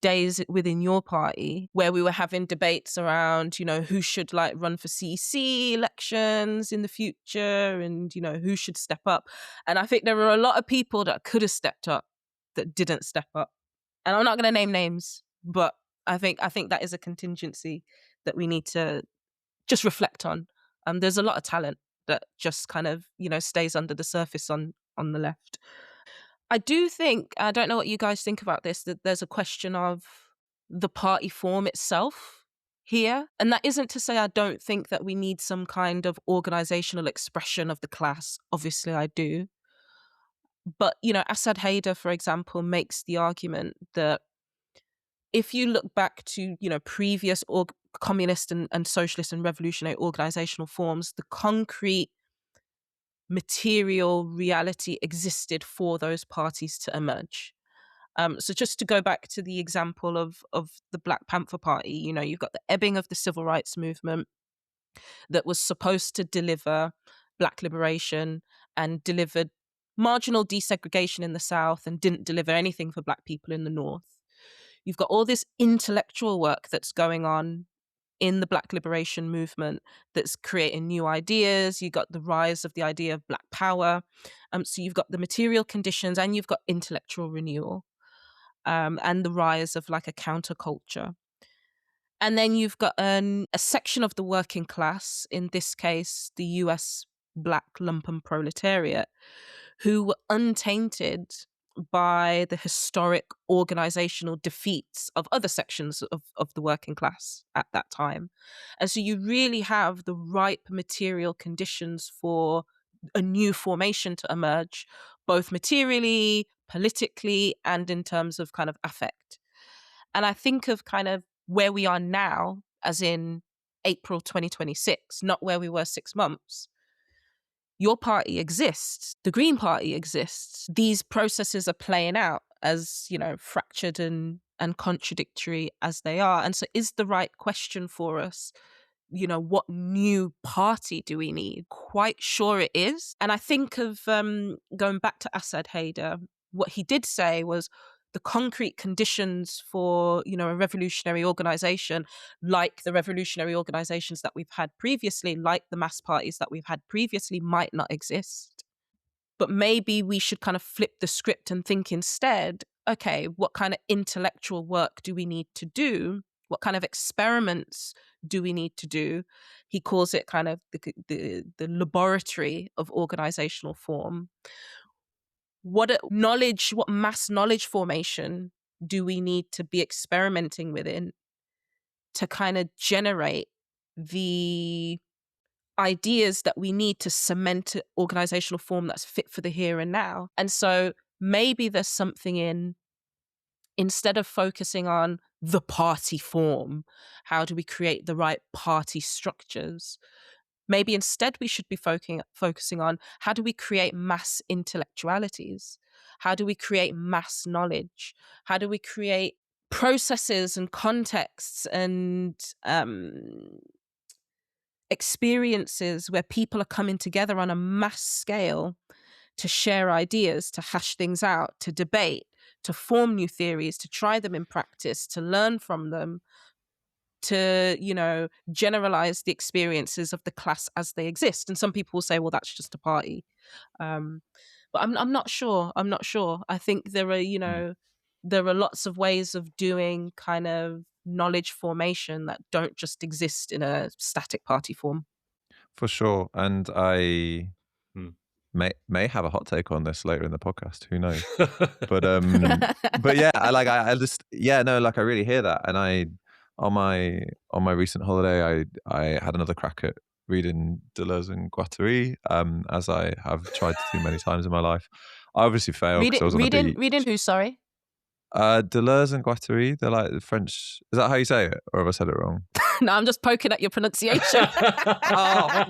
days within your party where we were having debates around, who should like run for CC elections in the future and, who should step up. And I think there were a lot of people that could have stepped up that didn't step up. And I'm not going to name names, but I think that is a contingency that we need to just reflect on. There's a lot of talent that just kind of, stays under the surface on the left. I do think, I don't know what you guys think about this, that there's a question of the party form itself here. And that isn't to say I don't think that we need some kind of organizational expression of the class. Obviously, I do. But, Assad Haider, for example, makes the argument that if you look back to, previous communist and socialist and revolutionary organizational forms, the concrete material reality existed for those parties to emerge. So just to go back to the example of the Black Panther Party, you've got the ebbing of the civil rights movement that was supposed to deliver Black liberation and delivered marginal desegregation in the South and didn't deliver anything for Black people in the North. You've got all this intellectual work that's going on in the Black liberation movement that's creating new ideas. You've got the rise of the idea of Black power. So you've got the material conditions and you've got intellectual renewal. And the rise of like a counterculture. And then you've got a section of the working class, in this case, the US Black lumpen proletariat, who were untainted by the historic organizational defeats of other sections of the working class at that time. And so you really have the ripe material conditions for a new formation to emerge, both materially, politically, and in terms of kind of affect. And I think of kind of where we are now, as in April 2026, not where we were 6 months. Your party exists. The Green Party exists. These processes are playing out as, fractured and contradictory as they are. And so is the right question for us, what new party do we need? Quite sure it is. And I think of going back to Assad Haider, what he did say was the concrete conditions for, a revolutionary organization, like the revolutionary organizations that we've had previously, like the mass parties that we've had previously, might not exist. But maybe we should kind of flip the script and think instead, okay, what kind of intellectual work do we need to do? What kind of experiments do we need to do? He calls it kind of the laboratory of organizational form. What mass knowledge formation do we need to be experimenting within to kind of generate the ideas that we need to cement an organizational form that's fit for the here and now? And so maybe there's something instead of focusing on the party form, how do we create the right party structures? Maybe instead we should be focusing on how do we create mass intellectualities? How do we create mass knowledge? How do we create processes and contexts and experiences where people are coming together on a mass scale to share ideas, to hash things out, to debate, to form new theories, to try them in practice, to learn from them, to, generalize the experiences of the class as they exist. And some people will say, well, that's just a party. But I'm not sure. I think there are lots of ways of doing kind of knowledge formation that don't just exist in a static party form. For sure. And I may have a hot take on this later in the podcast. Who knows? But yeah, I really hear that. And on my recent holiday, I had another crack at reading Deleuze and Guattari, as I have tried to do many times in my life. I obviously failed because I was on the beach. Reading who, sorry? Deleuze and Guattari, they're like the French. Is that how you say it? Or have I said it wrong? No, I'm just poking at your pronunciation. I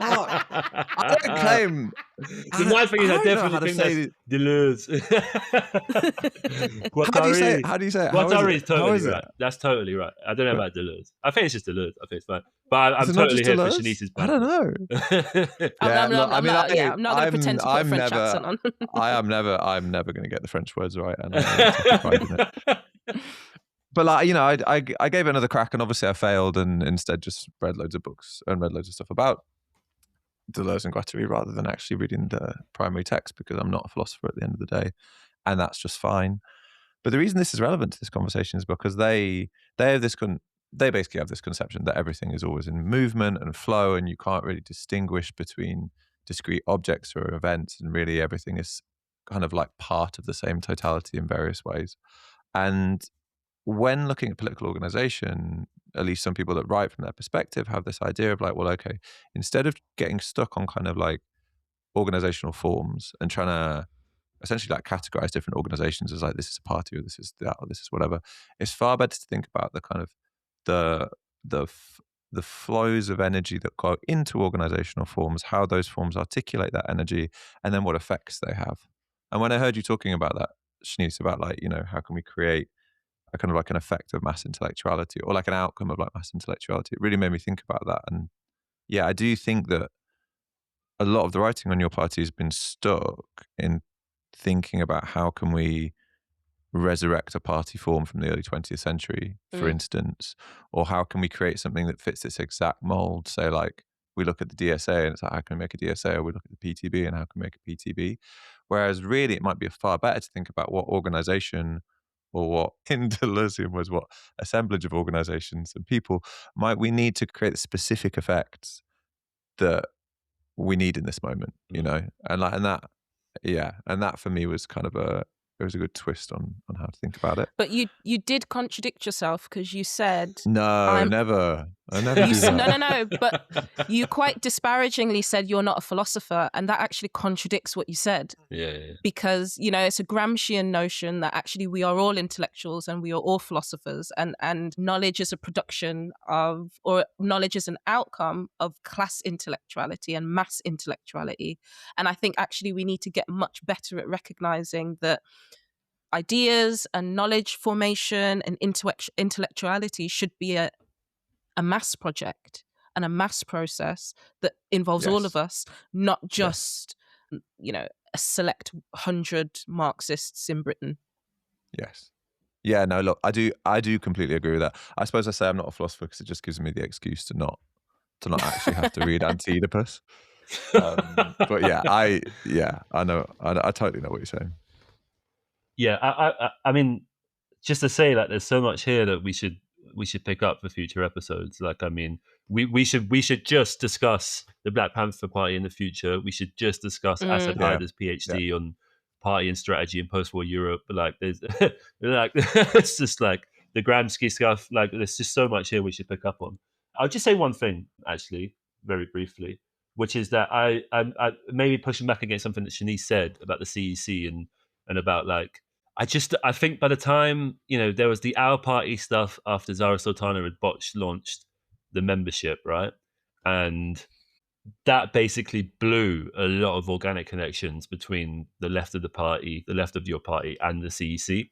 don't claim. The nice thing is I definitely think that's Deleuze. Guattari. How do you say it? Guattari is totally right. That's totally right. I don't know about Deleuze. I think it's just Deleuze. I think it's fine. But I'm totally here for Shanice's I don't know. I'm not going to pretend to put a French accent on. I'm never going to get the French words right, and I take pride in it. But I gave it another crack, and obviously I failed, and instead just read loads of books and read loads of stuff about Deleuze and Guattari rather than actually reading the primary text, because I'm not a philosopher at the end of the day, and that's just fine. But the reason this is relevant to this conversation is because they basically have this conception that everything is always in movement and flow, and you can't really distinguish between discrete objects or events, and really everything is kind of like part of the same totality in various ways. And when looking at political organization, at least some people that write from their perspective have this idea of like, well, okay, instead of getting stuck on kind of like organizational forms and trying to essentially like categorize different organizations as like, this is a party or this is that or this is whatever, it's far better to think about the kind of the the the flows of energy that go into organizational forms, how those forms articulate that energy, and then what effects they have. And when I heard you talking about that, Shanice, about like, you know, how can we create a kind of like an effect of mass intellectuality or like an outcome of like mass intellectuality, it really made me think about that. And yeah, I do think that a lot of the writing on your party has been stuck in thinking about how can we resurrect a party form from the early 20th century, for instance, or how can we create something that fits this exact mold? So like we look at the DSA and it's like, how can we make a DSA? Or we look at the PTB and how can we make a PTB? Whereas really it might be far better to think about what organization or what in Deleuzium was what assemblage of organizations and people might we need to create the specific effects that we need in this moment, you know? And like, and that, yeah. And that for me was kind of it was a good twist on how to think about it. But you did contradict yourself because you said no, never. I never do that. No. But you quite disparagingly said you're not a philosopher, and that actually contradicts what you said. Yeah. Because, you know, it's a Gramscian notion that actually we are all intellectuals and we are all philosophers, and knowledge is a production of, or knowledge is an outcome of class intellectuality and mass intellectuality. And I think actually we need to get much better at recognizing that ideas and knowledge formation and intellectuality should be a mass project and a mass process that involves all of us, not just, you know, a select 100 Marxists in Britain. Yes. Yeah, no, look, I do completely agree with that. I suppose I say I'm not a philosopher because it just gives me the excuse to not actually have to read Anti-Oedipus. But yeah, I know, I totally know what you're saying. Yeah, I mean, just to say, like, there's so much here that we should pick up for future episodes. Like, I mean, we should just discuss the Black Panther Party in the future. We should just discuss Asad Haider's PhD on party and strategy in post-war Europe. But like, there's like, it's just like the Gramsci stuff. Like, there's just so much here we should pick up on. I'll just say one thing, actually, very briefly, which is that I maybe pushing back against something that Shanice said about the CEC and about like. I think by the time, you know, there was the Our Party stuff after Zara Sultana had launched the membership, right? And that basically blew a lot of organic connections between the left of the party, the left of your party, and the CEC.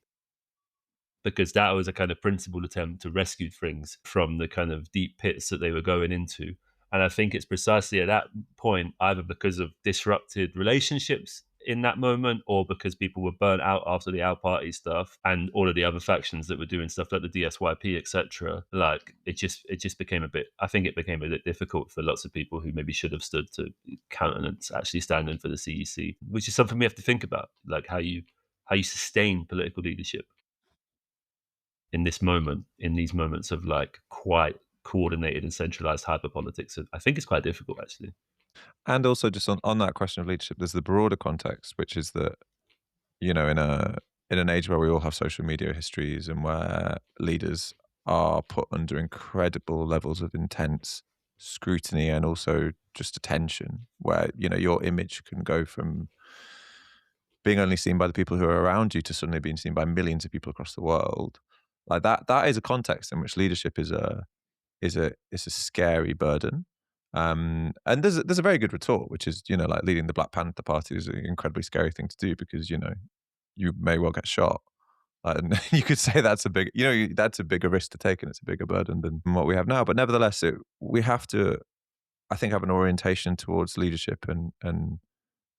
Because that was a kind of principled attempt to rescue things from the kind of deep pits that they were going into. And I think it's precisely at that point, either because of disrupted relationships in that moment or because people were burnt out after the Our Party stuff and all of the other factions that were doing stuff like the DSYP, etc. Like it just became a bit difficult for lots of people who maybe should have stood to countenance actually standing for the CEC, which is something we have to think about, like how you sustain political leadership in this moment, in these moments of like quite coordinated and centralized hyperpolitics. I think it's quite difficult, actually. And also just on that question of leadership, there's the broader context, which is that, you know, in an age where we all have social media histories and where leaders are put under incredible levels of intense scrutiny and also just attention, where, you know, your image can go from being only seen by the people who are around you to suddenly being seen by millions of people across the world. Like that is a context in which leadership is a scary burden. And there's a very good retort, which is, you know, like leading the Black Panther Party is an incredibly scary thing to do because, you know, you may well get shot. And you could say that's a bigger risk to take and it's a bigger burden than what we have now. But nevertheless, we have to, I think, have an orientation towards leadership and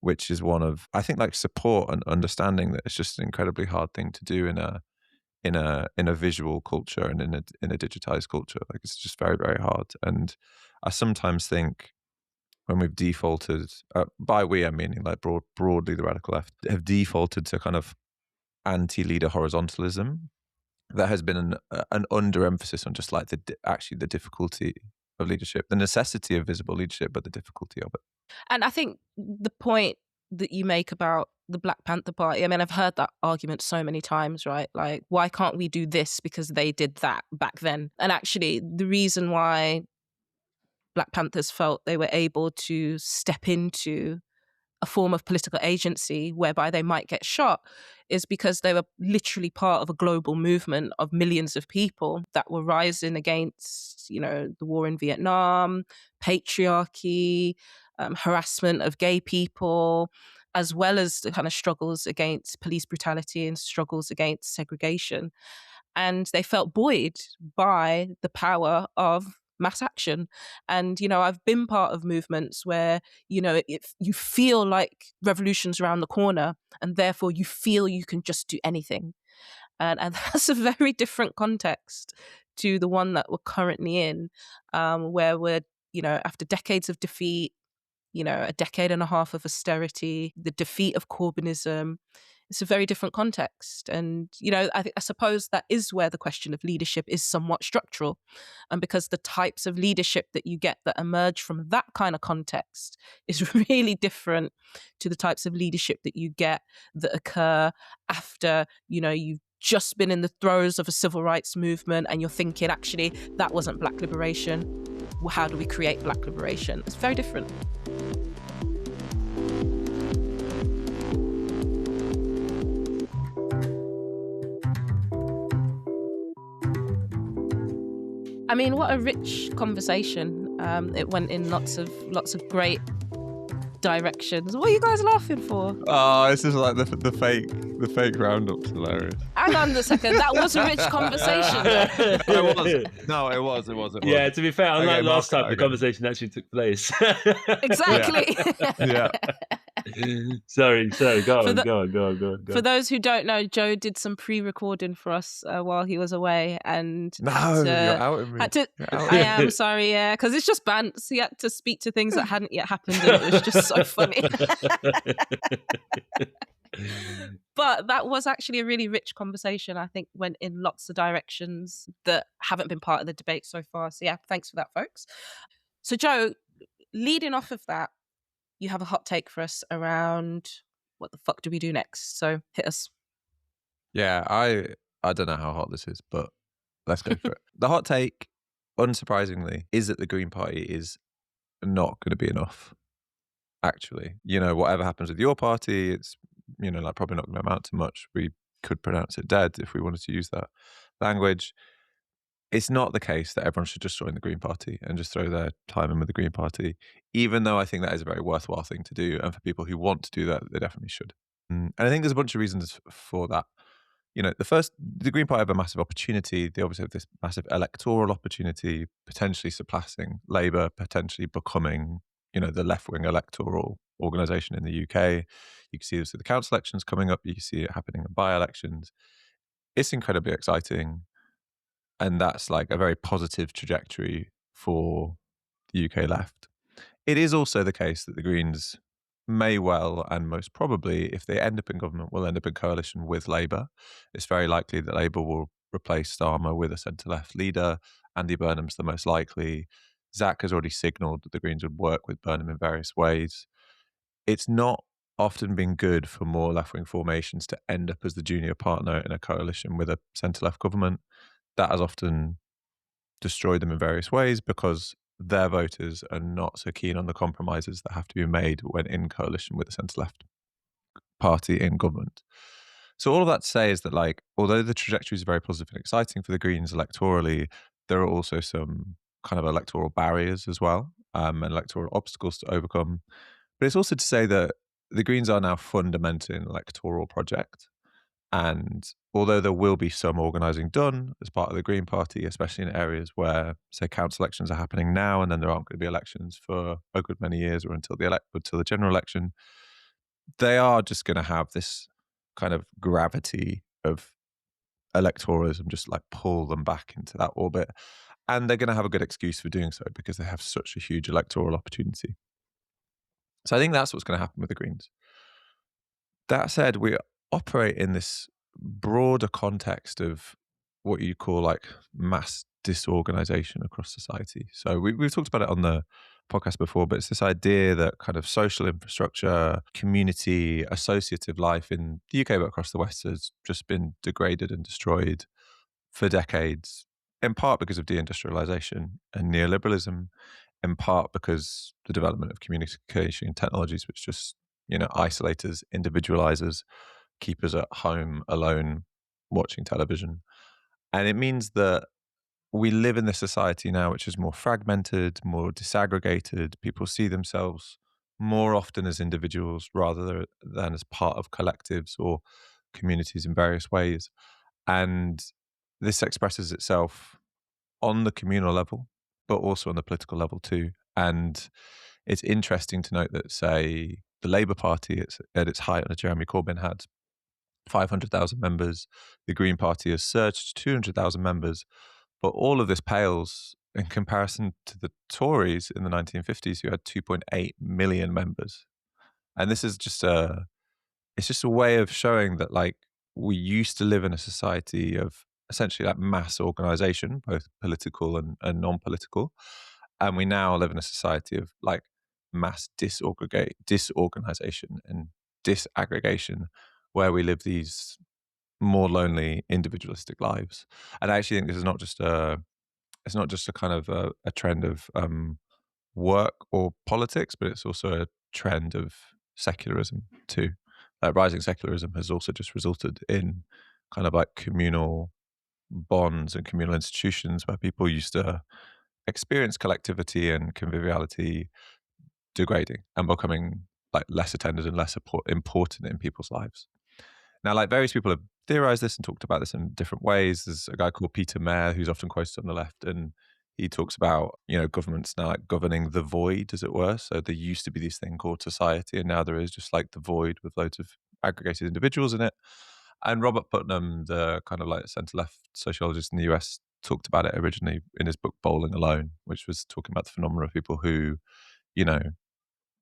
which is one of, I think, like support and understanding that it's just an incredibly hard thing to do in a visual culture and in a digitized culture. Like it's just very, very hard. And I sometimes think when we've defaulted, by we I'm meaning like broadly the radical left, have defaulted to kind of anti-leader horizontalism, there has been an underemphasis on just like the difficulty of leadership, the necessity of visible leadership, but the difficulty of it. And I think the point that you make about the Black Panther Party. I mean, I've heard that argument so many times, right? Like, why can't we do this because they did that back then? And actually, the reason why Black Panthers felt they were able to step into a form of political agency whereby they might get shot is because they were literally part of a global movement of millions of people that were rising against, the war in Vietnam, patriarchy, harassment of gay people, as well as the kind of struggles against police brutality and struggles against segregation. And they felt buoyed by the power of mass action. And, I've been part of movements where, you feel like revolution's around the corner and therefore you feel you can just do anything. And that's a very different context to the one that we're currently in, where we're, after decades of defeat, a decade and a half of austerity, the defeat of Corbynism. It's a very different context. And, I suppose that is where the question of leadership is somewhat structural. And because the types of leadership that you get that emerge from that kind of context is really different to the types of leadership that you get that occur after, you've just been in the throes of a civil rights movement and you're thinking, actually, that wasn't Black liberation. Well, how do we create Black liberation? It's very different. I mean, what a rich conversation. It went in lots of great directions. What are you guys laughing for? Oh, it's just like the fake roundup's hilarious. Hang on a second, that was a rich conversation. It was. Yeah, to be fair, unlike last time, the conversation actually took place. Exactly. Yeah. Sorry, go on. For those who don't know, Joe did some pre-recording for us while he was away, and you're out of me. I am sorry, yeah, because it's just bants. He had to speak to things that hadn't yet happened, and it was just so funny. But that was actually a really rich conversation. I think went in lots of directions that haven't been part of the debate so far. So yeah, thanks for that, folks. So Joe, leading off of that, you have a hot take for us around what the fuck do we do next? So hit us. Yeah, I don't know how hot this is, but let's go for it. The hot take, unsurprisingly, is that the Green Party is not going to be enough. Actually, whatever happens with your party, it's probably not going to amount to much. We could pronounce it dead if we wanted to use that language. It's not the case that everyone should just join the Green Party and just throw their time in with the Green Party, even though I think that is a very worthwhile thing to do. And for people who want to do that, they definitely should. And I think there's a bunch of reasons for that. The Green Party have a massive opportunity. They obviously have this massive electoral opportunity, potentially surpassing Labour, potentially becoming, the left-wing electoral organisation in the UK. You can see this with the council elections coming up. You can see it happening in by-elections. It's incredibly exciting. And that's like a very positive trajectory for the UK left. It is also the case that the Greens may well, and most probably, if they end up in government, will end up in coalition with Labour. It's very likely that Labour will replace Starmer with a centre-left leader. Andy Burnham's the most likely. Zach has already signalled that the Greens would work with Burnham in various ways. It's not often been good for more left-wing formations to end up as the junior partner in a coalition with a centre-left government. That has often destroyed them in various ways because their voters are not so keen on the compromises that have to be made when in coalition with a centre-left party in government. So all of that to say is that, although the trajectory is very positive and exciting for the Greens electorally, there are also some kind of electoral barriers as well, and electoral obstacles to overcome. But it's also to say that the Greens are now fundamentally an electoral project. And although there will be some organising done as part of the Green Party, especially in areas where, say, council elections are happening now, and then there aren't going to be elections for a good many years or until the general election, they are just going to have this kind of gravity of electoralism just pull them back into that orbit. And they're going to have a good excuse for doing so because they have such a huge electoral opportunity. So I think that's what's going to happen with the Greens. That said, we operate in this broader context of what you call mass disorganization across society. So we've talked about it on the podcast before, but it's this idea that kind of social infrastructure, community, associative life in the UK, but across the West, has just been degraded and destroyed for decades, in part because of deindustrialization and neoliberalism, in part because the development of communication technologies, which just, isolate us, individualize us, keep us at home alone, watching television. And it means that we live in this society now which is more fragmented, more disaggregated. People see themselves more often as individuals rather than as part of collectives or communities in various ways. And this expresses itself on the communal level, but also on the political level too. And it's interesting to note that, say, the Labour Party, it's at its height under Jeremy Corbyn, had 500,000 members. The Green Party has surged to 200,000 members. But all of this pales in comparison to the Tories in the 1950s, who had 2.8 million members. And this is it's just a way of showing that, like, we used to live in a society of essentially like mass organization, both political and non-political. And we now live in a society of like mass disorganization and disaggregation, where we live these more lonely, individualistic lives. And I actually think this is not just it's not just a kind of a trend of work or politics, but it's also a trend of secularism too. Rising secularism has also just resulted in kind of like communal bonds and communal institutions where people used to experience collectivity and conviviality degrading and becoming like less attended and less important in people's lives. Now, like, various people have theorized this and talked about this in different ways. There's a guy called Peter Mayer who's often quoted on the left, and he talks about, governments now like governing the void, as it were. So there used to be this thing called society, and now there is just like the void with loads of aggregated individuals in it. And Robert Putnam, the kind of like center-left sociologist in the US, talked about it originally in his book Bowling Alone, which was talking about the phenomenon of people who, you know,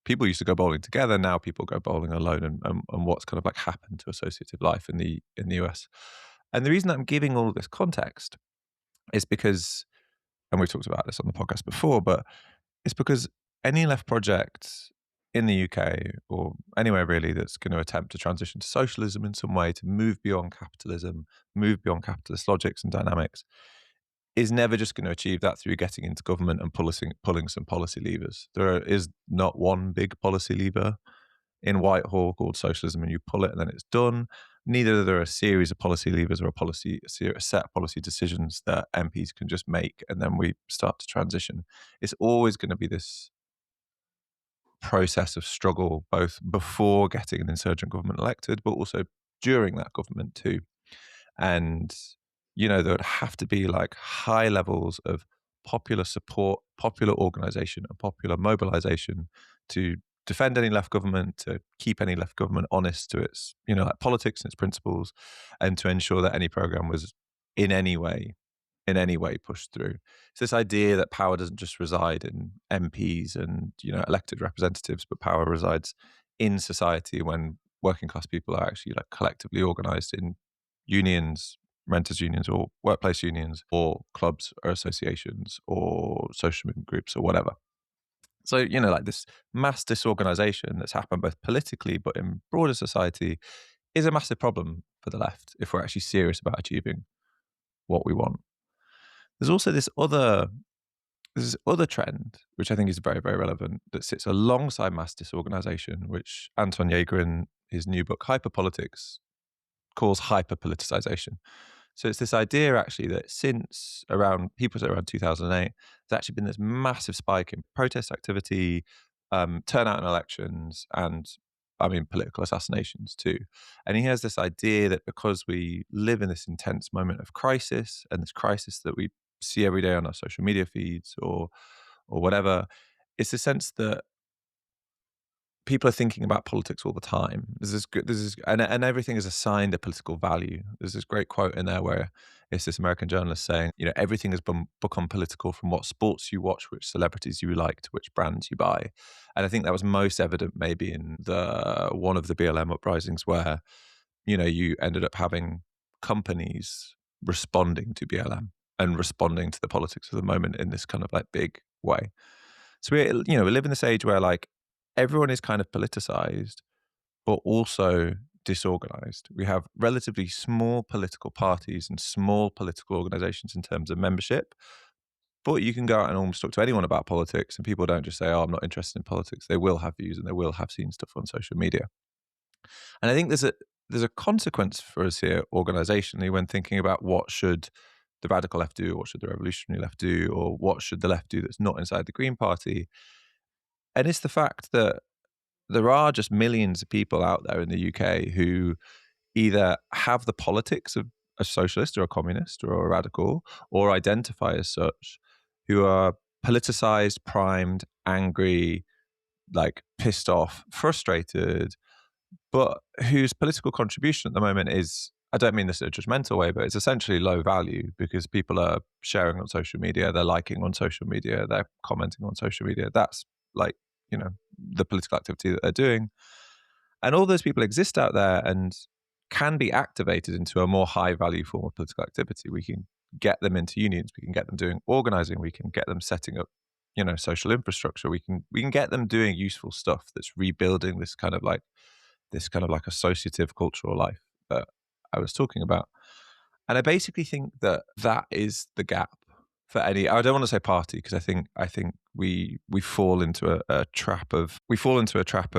people used to go bowling together. Now people go bowling alone, and what's kind of like happened to associative life in the US. And the reason I'm giving all of this context is because, and we've talked about this on the podcast before, but it's because any left project in the UK or anywhere really that's going to attempt to transition to socialism in some way, to move beyond capitalism, move beyond capitalist logics and dynamics, is never just going to achieve that through getting into government and pulling some policy levers. There is not one big policy lever in Whitehall called socialism, and you pull it and then it's done. Neither are there a series of policy levers or a set of policy decisions that MPs can just make and then we start to transition. It's always going to be this process of struggle, both before getting an insurgent government elected, but also during that government too. And there would have to be like high levels of popular support, popular organization, and popular mobilization to defend any left government, to keep any left government honest to its, like politics and its principles, and to ensure that any program was in any way pushed through. It's this idea that power doesn't just reside in MPs and, elected representatives, but power resides in society when working class people are actually like collectively organized in unions, renters unions or workplace unions or clubs or associations or social movement groups or whatever. So, like this mass disorganization that's happened both politically but in broader society is a massive problem for the left if we're actually serious about achieving what we want. There's also this other trend, which I think is very, very relevant, that sits alongside mass disorganization, which Anton Jaeger in his new book, Hyperpolitics, calls hyperpoliticization. So it's this idea actually that since around 2008, there's actually been this massive spike in protest activity, turnout in elections, and political assassinations too. And he has this idea that because we live in this intense moment of crisis, and this crisis that we see every day on our social media feeds or whatever, it's a sense that people are thinking about politics all the time. And everything is assigned a political value. There's this great quote in there where it's this American journalist saying, everything has become political, from what sports you watch, which celebrities you like, to which brands you buy. And I think that was most evident maybe in one of the BLM uprisings where, you ended up having companies responding to BLM and responding to the politics of the moment in this kind of like big way. So we live in this age where like everyone is kind of politicized, but also disorganized. We have relatively small political parties and small political organizations in terms of membership. But you can go out and almost talk to anyone about politics, and people don't just say, "Oh, I'm not interested in politics." They will have views, and they will have seen stuff on social media. And I think there's a consequence for us here organizationally when thinking about what should the radical left do, what should the revolutionary left do, or what should the left do that's not inside the Green Party. And it's the fact that there are just millions of people out there in the UK who either have the politics of a socialist or a communist or a radical, or identify as such, who are politicized, primed, angry, like pissed off, frustrated, but whose political contribution at the moment is, I don't mean this in a judgmental way, but it's essentially low value because people are sharing on social media, they're liking on social media, they're commenting on social media. That's like, the political activity that they're doing. And all those people exist out there and can be activated into a more high value form of political activity. We can get them into unions, we can get them doing organizing, we can get them setting up, social infrastructure. We can get them doing useful stuff that's rebuilding this kind of like associative cultural life that I was talking about. And I basically think that is the gap for any, I don't want to say party, because I think we fall into a trap of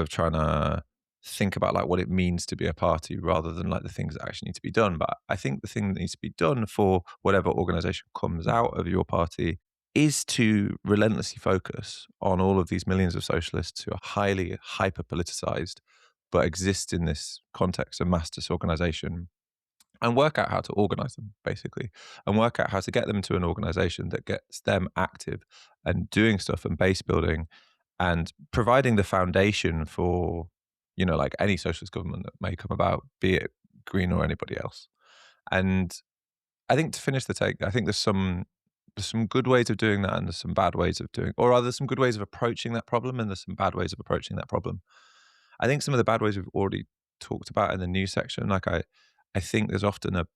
trying to think about like what it means to be a party rather than like the things that actually need to be done. But I think the thing that needs to be done for whatever organization comes out of your party is to relentlessly focus on all of these millions of socialists who are highly hyper politicized but exist in this context of mass disorganization, and work out how to organize them, basically, and work out how to get them to an organization that gets them active and doing stuff and base building and providing the foundation for, like any socialist government that may come about, be it Green or anybody else. And I think to finish the take, I think there's some good ways of doing that and there's some bad ways of doing, or rather some good ways of approaching that problem and there's some bad ways of approaching that problem. I think some of the bad ways we've already talked about in the news section. Like I think there's often a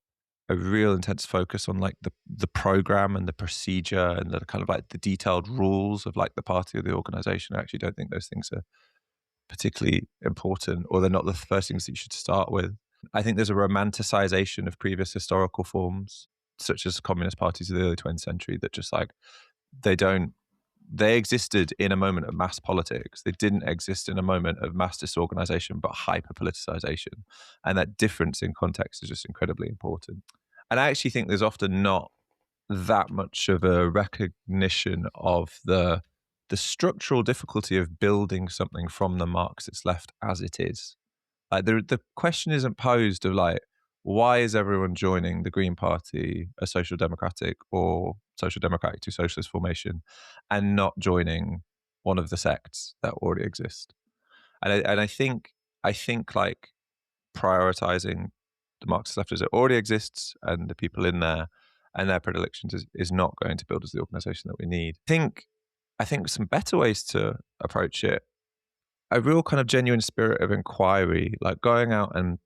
real intense focus on like the program and the procedure and the kind of like the detailed rules of like the party or the organization. I actually don't think those things are particularly important, or they're not the first things that you should start with. I think there's a romanticization of previous historical forms, such as communist parties of the early 20th century, that just like they existed in a moment of mass politics. They didn't exist in a moment of mass disorganization, but hyper politicization. And that difference in context is just incredibly important. And I actually think there's often not that much of a recognition of the structural difficulty of building something from the Marxist left as it is. Like the question isn't posed of like, why is everyone joining the Green Party, a social democratic or social democratic to socialist formation, and not joining one of the sects that already exist? And I think like prioritizing the Marxist left as it already exists and the people in there and their predilections is not going to build us the organization that we need. I think some better ways to approach it, a real kind of genuine spirit of inquiry, like going out and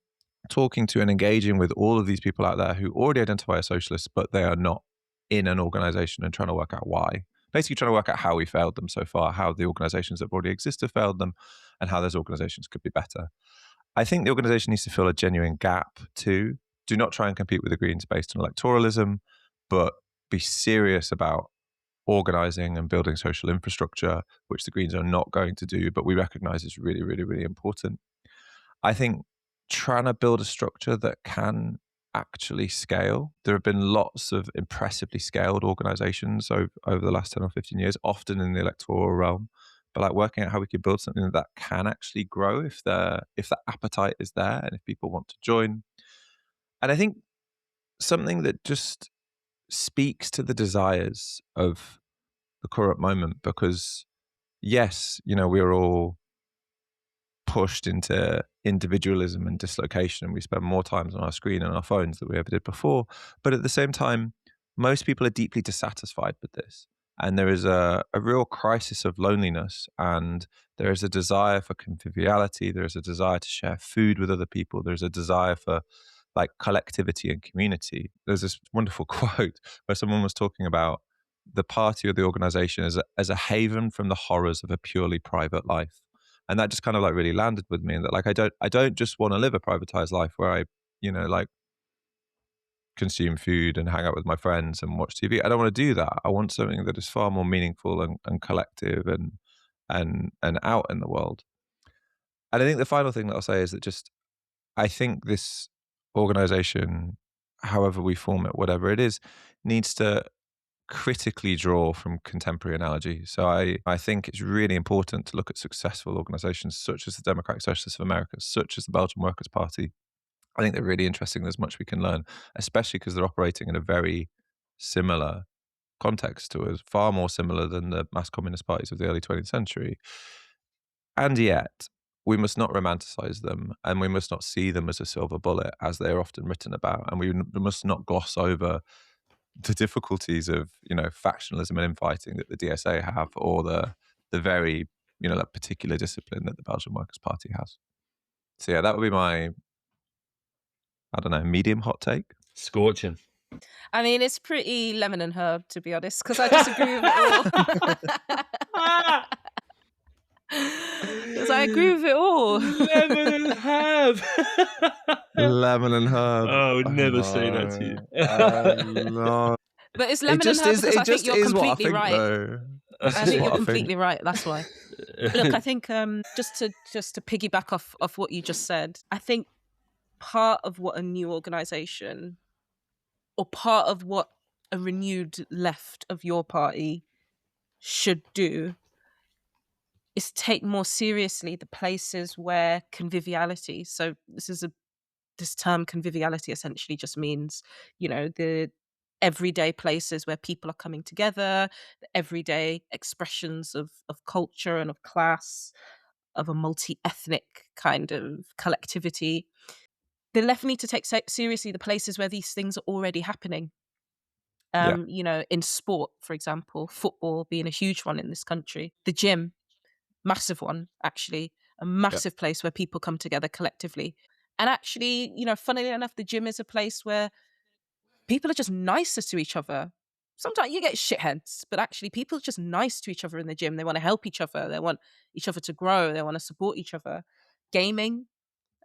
talking to and engaging with all of these people out there who already identify as socialists, but they are not in an organization, and trying to work out why. Basically trying to work out how we failed them so far, how the organizations that already exist have failed them, and how those organizations could be better. I think the organization needs to fill a genuine gap too. Do not try and compete with the Greens based on electoralism, but be serious about organizing and building social infrastructure, which the Greens are not going to do, but we recognize is really, really, really important. I think trying to build a structure that can actually scale. There have been lots of impressively scaled organizations over the last 10 or 15 years, often in the electoral realm, but like working out how we could build something that can actually grow if the appetite is there and if people want to join. And I think something that just speaks to the desires of the current moment, because yes, we're all pushed into individualism and dislocation, and we spend more time on our screen and our phones than we ever did before. But at the same time, most people are deeply dissatisfied with this. And there is a real crisis of loneliness, and there is a desire for conviviality. There is a desire to share food with other people. There's a desire for like collectivity and community. There's this wonderful quote where someone was talking about the party or the organization as a haven from the horrors of a purely private life. And that just kind of like really landed with me, and that like I don't just want to live a privatized life where I, like consume food and hang out with my friends and watch TV. I don't want to do that. I want something that is far more meaningful and collective and out in the world. And I think the final thing that I'll say is that just I think this organization, however we form it, whatever it is, needs to critically draw from contemporary analogy. So I think it's really important to look at successful organizations such as the Democratic Socialists of America, such as the Belgian Workers' Party. I think they're really interesting. There's much we can learn, especially because they're operating in a very similar context to us, far more similar than the mass communist parties of the early 20th century. And yet, we must not romanticize them, and we must not see them as a silver bullet, as they are often written about. And we must not gloss over the difficulties of, factionalism and infighting that the DSA have, or the very, that particular discipline that the Belgian Workers' Party has. So yeah, that would be my, I don't know, medium hot take. Scorching. I mean, it's pretty lemon and herb, to be honest, because I disagree with it all. Because I agree with it all. Lemon and herb. Lemon and herb. Oh, I would never say that to you. No. But it's lemon and herb because I think you're completely right. Though. I think you're completely right. That's why. Look, I think just to piggyback off what you just said, I think part of what a new organisation, or part of what a renewed left of your party should do, is take more seriously the places where conviviality. So this term conviviality essentially just means, the everyday places where people are coming together, the everyday expressions of culture and of class, of a multi-ethnic kind of collectivity. The left need to take seriously the places where these things are already happening. In sport, for example, football being a huge one in this country, the gym, massive one, actually, a massive place where people come together collectively. And actually, funnily enough, the gym is a place where people are just nicer to each other. Sometimes you get shitheads, but actually people are just nice to each other in the gym. They want to help each other. They want each other to grow. They want to support each other. Gaming,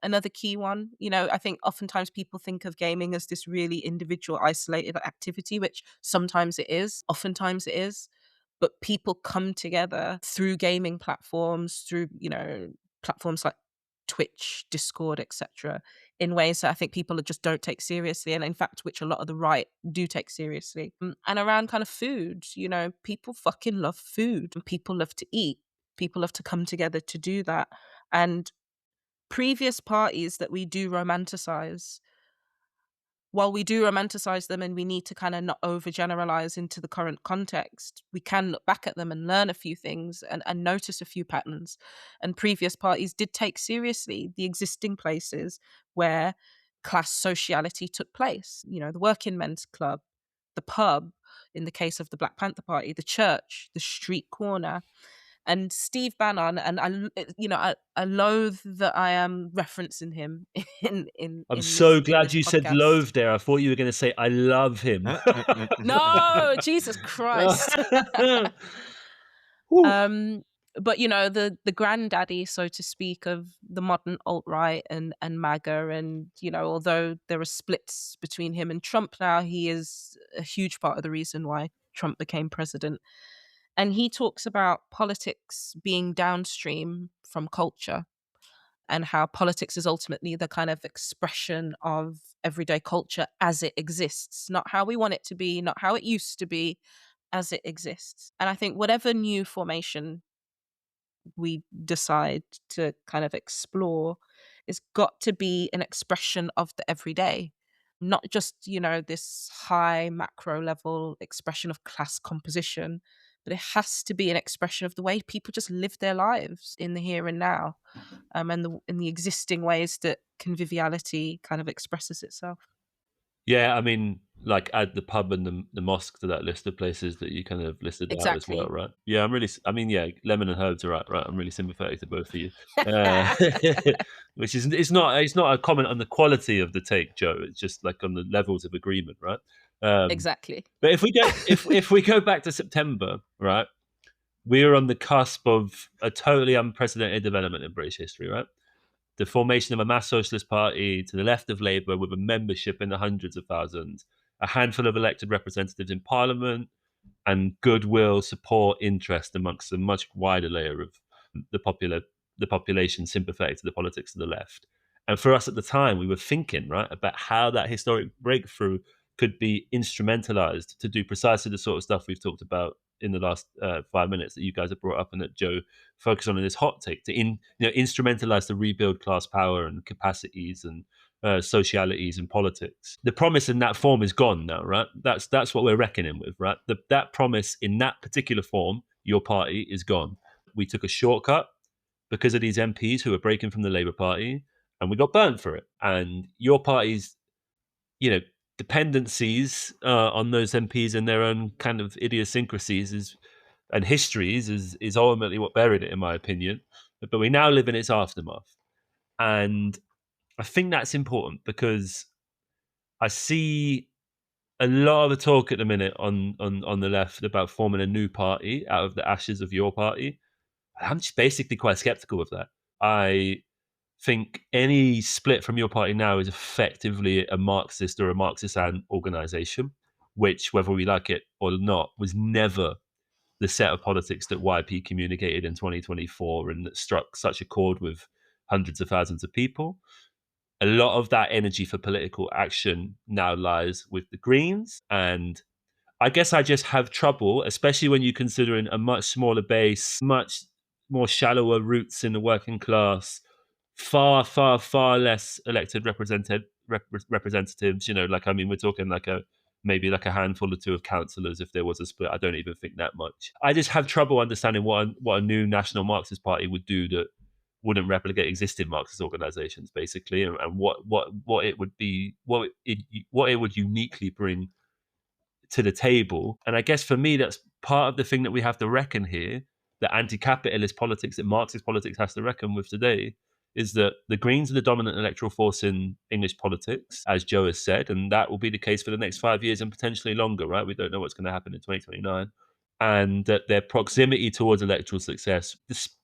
another key one. I think oftentimes people think of gaming as this really individual, isolated activity, which sometimes it is, oftentimes it is. But people come together through gaming platforms, through, platforms like Twitch, Discord, etc., in ways that I think people just don't take seriously, and in fact, which a lot of the right do take seriously. And around kind of food, people fucking love food, and people love to eat. People love to come together to do that. And previous parties that we do romanticize, while we do romanticize them and we need to kind of not overgeneralize into the current context, we can look back at them and learn a few things and notice a few patterns. And previous parties did take seriously the existing places where class sociality took place. The working men's club, the pub, in the case of the Black Panther Party, the church, the street corner. And Steve Bannon, and I loathe that I am referencing him in. I'm so glad you said loathe there. I thought you were going to say I love him. No, Jesus Christ. But the granddaddy, so to speak, of the modern alt-right and MAGA, and although there are splits between him and Trump now, he is a huge part of the reason why Trump became president. And he talks about politics being downstream from culture, and how politics is ultimately the kind of expression of everyday culture as it exists, not how we want it to be, not how it used to be, as it exists. And I think whatever new formation we decide to kind of explore, it's got to be an expression of the everyday, not just, this high macro level expression of class composition, but it has to be an expression of the way people just live their lives in the here and now, and in the existing ways that conviviality kind of expresses itself. Yeah, I mean, like add the pub and the mosque to that list of places that you kind of listed out as well, right? Yeah, lemon and herbs are right. I'm really sympathetic to both of you. Which is, it's not a comment on the quality of the take, Joe. It's just like on the levels of agreement, right? Exactly. But if we go back to September, right, we are on the cusp of a totally unprecedented development in British history, right? The formation of a mass socialist party to the left of Labour with a membership in the hundreds of thousands, a handful of elected representatives in Parliament, and goodwill, support, interest amongst a much wider layer of the population sympathetic to the politics of the left. And for us at the time, we were thinking, right, about how that historic breakthrough could be instrumentalized to do precisely the sort of stuff we've talked about in the last 5 minutes that you guys have brought up and that Joe focused on in his hot take, to instrumentalize to rebuild class power and capacities and socialities and politics. The promise in that form is gone now, right? That's what we're reckoning with, right? That promise in that particular form, your party, is gone. We took a shortcut because of these MPs who were breaking from the Labour Party, and we got burnt for it. And your party's, dependencies on those MPs and their own kind of idiosyncrasies and histories is ultimately what buried it, in my opinion. But we now live in its aftermath. And I think that's important because I see a lot of the talk at the minute on the left about forming a new party out of the ashes of your party. I'm just basically quite skeptical of that. I think any split from your party now is effectively a Marxist or a Marxist-and organization, which, whether we like it or not, was never the set of politics that YP communicated in 2024 and that struck such a chord with hundreds of thousands of people. A lot of that energy for political action now lies with the Greens. And I guess I just have trouble, especially when you're considering a much smaller base, much more shallower roots in the working class, far, far, far less elected representatives. We're talking maybe like a handful or two of councillors if there was a split. I don't even think that much. I just have trouble understanding what a new national Marxist party would do that wouldn't replicate existing Marxist organizations, basically, and what it would be, what it would uniquely bring to the table. And I guess for me, that's part of the thing that we have to reckon here, the anti-capitalist politics that Marxist politics has to reckon with today, is that the Greens are the dominant electoral force in English politics, as Joe has said, and that will be the case for the next 5 years and potentially longer, right? We don't know what's going to happen in 2029. And that their proximity towards electoral success,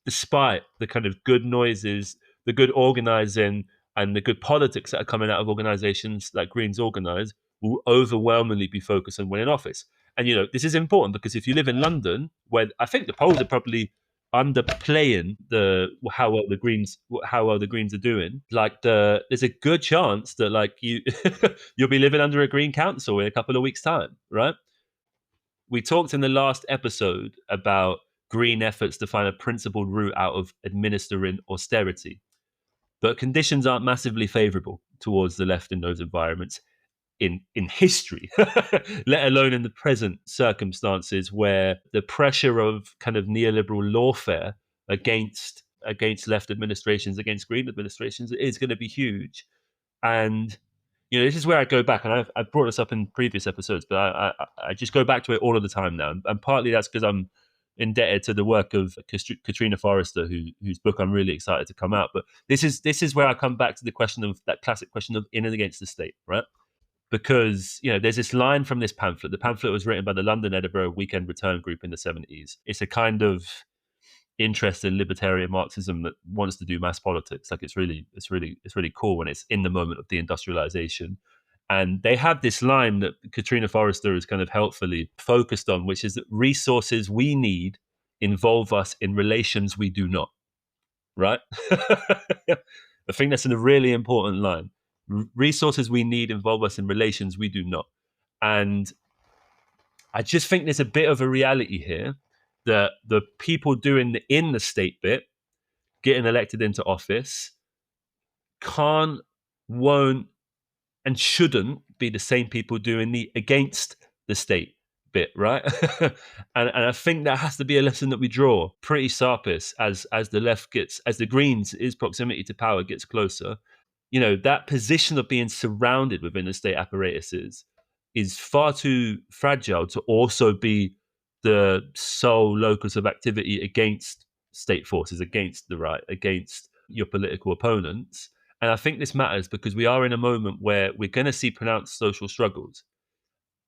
despite the kind of good noises, the good organizing, and the good politics that are coming out of organizations like Greens organize, will overwhelmingly be focused on winning office. And, this is important because if you live in London, where I think the polls are probably underplaying how well the Greens are doing, there's a good chance that you'll be living under a Green council in a couple of weeks' time, right? We talked in the last episode about Green efforts to find a principled route out of administering austerity, but conditions aren't massively favourable towards the left in those environments in history, let alone in the present circumstances where the pressure of kind of neoliberal lawfare against left administrations, against Green administrations, is going to be huge. And this is where I go back, and I've brought this up in previous episodes, but I just go back to it all of the time now, and partly that's because I'm indebted to the work of Katrina Forrester, whose book I'm really excited to come out. But this is where I come back to the question of that classic question of in and against the state, right? Because there's this line from this pamphlet. The pamphlet was written by the London Edinburgh Weekend Return Group in the 70s. It's a kind of interest in libertarian Marxism that wants to do mass politics. It's really cool when it's in the moment of deindustrialization. And they have this line that Katrina Forrester is kind of helpfully focused on, which is that resources we need involve us in relations we do not. Right? I think that's a really important line. Resources we need involve us in relations we do not. And I just think there's a bit of a reality here that the people doing the in the state bit, getting elected into office, can't, won't, and shouldn't be the same people doing the against the state bit, right? and I think that has to be a lesson that we draw pretty sharpish as the Greens' proximity to power gets closer. That position of being surrounded within the state apparatuses is far too fragile to also be the sole locus of activity against state forces, against the right, against your political opponents. And I think this matters because we are in a moment where we're going to see pronounced social struggles.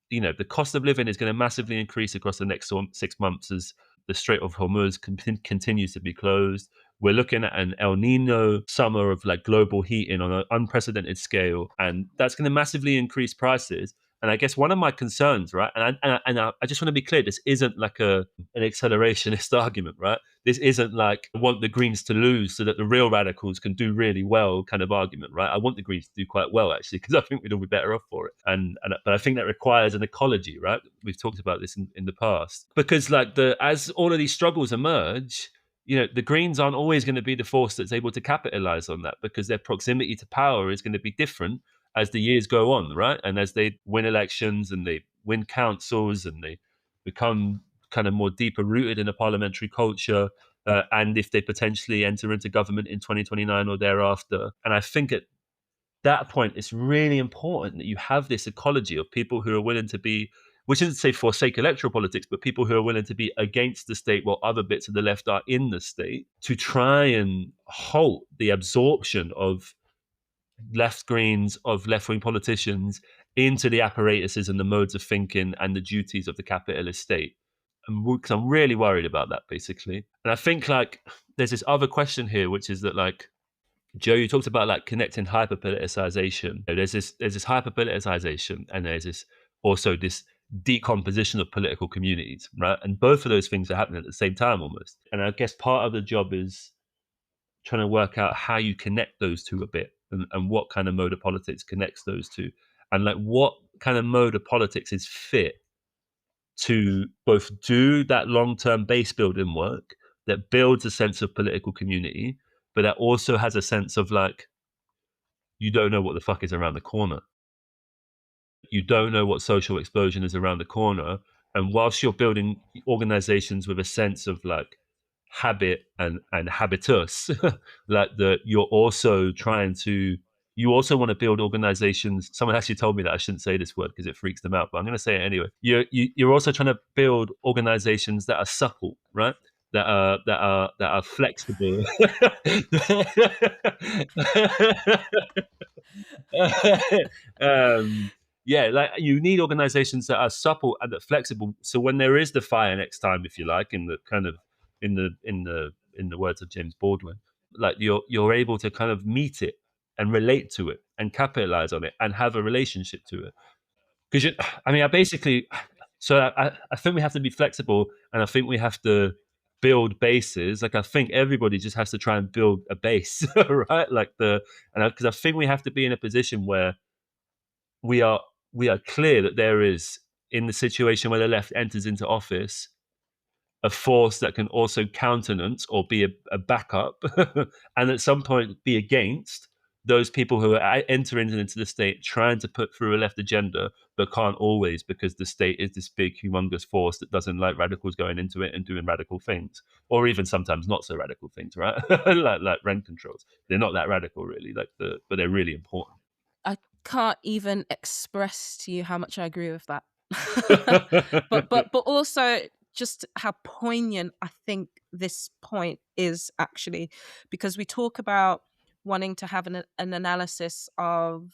the cost of living is going to massively increase across the next 6 months as the Strait of Hormuz continues to be closed. We're looking at an El Nino summer of like global heating on an unprecedented scale, and that's going to massively increase prices. And I guess one of my concerns, right, and I just want to be clear, this isn't like an accelerationist argument, right? This isn't like I want the Greens to lose so that the real radicals can do really well kind of argument, right? I want the Greens to do quite well, actually, because I think we'd all be better off for it. But I think that requires an ecology, right? We've talked about this in the past. Because like as all of these struggles emerge, the Greens aren't always going to be the force that's able to capitalize on that, because their proximity to power is going to be different as the years go on, right? And as they win elections and they win councils and they become kind of more deeper rooted in a parliamentary culture, and if they potentially enter into government in 2029 or thereafter. And I think at that point, it's really important that you have this ecology of people who are willing to be, which isn't to say forsake electoral politics, but people who are willing to be against the state while other bits of the left are in the state, to try and halt the absorption of left Greens, of left-wing politicians into the apparatuses and the modes of thinking and the duties of the capitalist state. And because I'm really worried about that, basically. And I think like there's this other question here, which is that like, Joe, you talked about like connecting hyper-politicization. There's this hyper-politicization, and there's this also this decomposition of political communities, right? And both of those things are happening at the same time almost. And I guess part of the job is trying to work out how you connect those two a bit, and what kind of mode of politics connects those two, and like what kind of mode of politics is fit to both do that long-term base building work that builds a sense of political community, but that also has a sense of like, you don't know what the fuck is around the corner. You don't know what social explosion is around the corner. And whilst you're building organizations with a sense of like habit and habitus, like you're also you also want to build organizations. Someone actually told me that I shouldn't say this word because it freaks them out, but I'm going to say it anyway. You're also trying to build organizations that are supple, right? That are flexible. Like you need organizations that are supple and that flexible. So when there is the fire next time, if you like, in the kind of in the words of James Baldwin, like you're able to kind of meet it and relate to it and capitalize on it and have a relationship to it. Because I think we have to be flexible, and I think we have to build bases. Like I think everybody just has to try and build a base, right? Like because I think we have to be in a position where we are clear that there is, in the situation where the left enters into office, a force that can also countenance or be a backup and at some point be against those people who are entering into the state trying to put through a left agenda but can't always, because the state is this big humongous force that doesn't like radicals going into it and doing radical things, or even sometimes not so radical things, right? like rent controls. They're not that radical really, but they're really important. I can't even express to you how much I agree with that. but also just how poignant I think this point is, actually, because we talk about wanting to have an analysis of,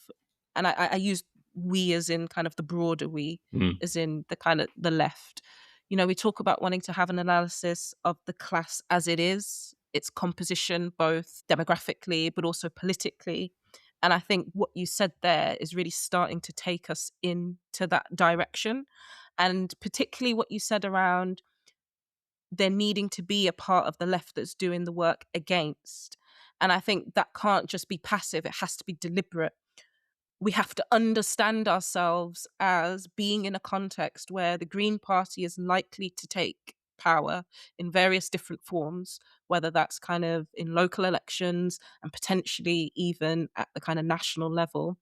and I use we as in kind of the broader we, as in the kind of the left. We talk about wanting to have an analysis of the class as it is, its composition, both demographically but also politically. And I think what you said there is really starting to take us into that direction. And particularly what you said around there needing to be a part of the left that's doing the work against. And I think that can't just be passive, it has to be deliberate. We have to understand ourselves as being in a context where the Green Party is likely to take power in various different forms, whether that's kind of in local elections and potentially even at the kind of national level,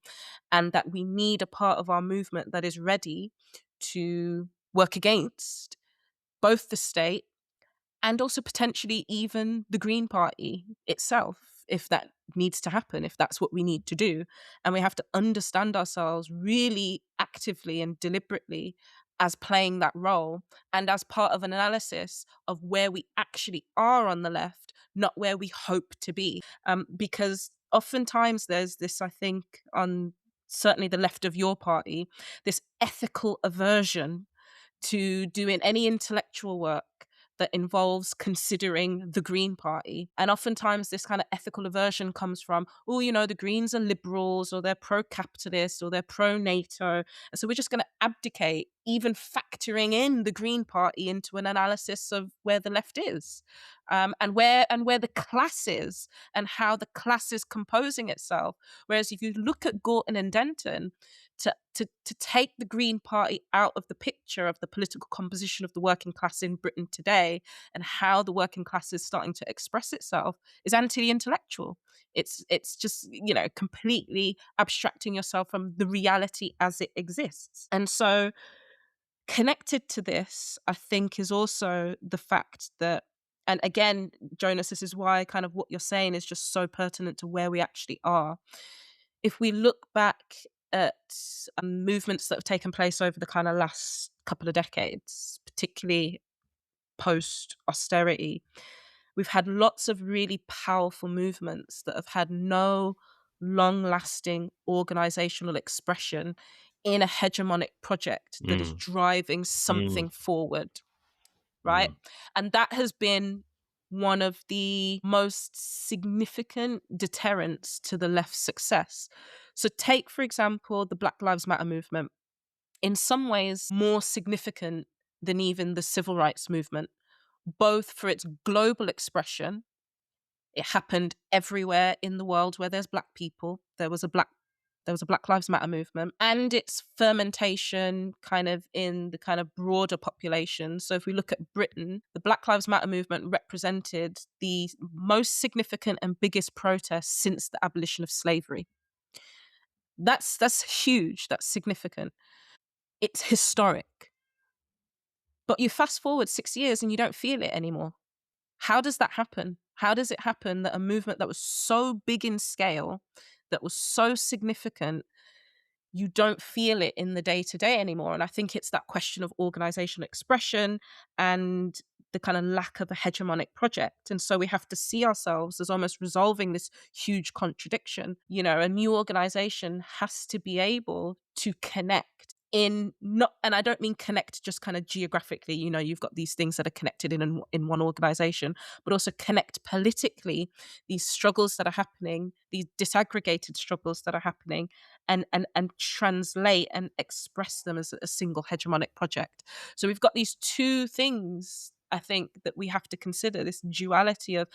and that we need a part of our movement that is ready to work against both the state and also potentially even the Green Party itself, if that needs to happen, if that's what we need to do. And we have to understand ourselves really actively and deliberately as playing that role, and as part of an analysis of where we actually are on the left, not where we hope to be. Because oftentimes there's this, I think, on certainly the left of your party, this ethical aversion to doing any intellectual work that involves considering the Green Party. And oftentimes this kind of ethical aversion comes from, oh, you know, the Greens are liberals, or they're pro-capitalist, or they're pro-NATO. And so we're just going to abdicate even factoring in the Green Party into an analysis of where the left is, and where the class is, and how the class is composing itself. Whereas if you look at Gorton and Denton, to take the Green Party out of the picture of the political composition of the working class in Britain today and how the working class is starting to express itself is anti-intellectual. It's just, you know, completely abstracting yourself from the reality as it exists. And so connected to this, I think, is also the fact that, and again, Jonas, this is why kind of what you're saying is just so pertinent to where we actually are. If we look back at movements that have taken place over the kind of last couple of decades, particularly post austerity, we've had lots of really powerful movements that have had no long lasting organizational expression in a hegemonic project that is driving something forward, right? And that has been one of the most significant deterrents to the left's success. So take, for example, the Black Lives Matter movement, in some ways more significant than even the civil rights movement, both for its global expression. It happened everywhere in the world where there's Black people. There was a Black Lives Matter movement, and its fermentation kind of in the kind of broader population. So if we look at Britain, the Black Lives Matter movement represented the most significant and biggest protest since the abolition of slavery. That's huge. That's significant. It's historic. But you fast forward 6 years and you don't feel it anymore. How does that happen? How does it happen that a movement that was so big in scale, that was so significant, you don't feel it in the day-to-day anymore? And I think it's that question of organizational expression and the kind of lack of a hegemonic project. And so we have to see ourselves as almost resolving this huge contradiction. You know, a new organization has to be able to connect in not, and I don't mean connect just kind of geographically, you know, you've got these things that are connected in one organization, but also connect politically these struggles that are happening, these disaggregated struggles that are happening, and translate and express them as a single hegemonic project. So we've got these two things, I think, that we have to consider, this duality of,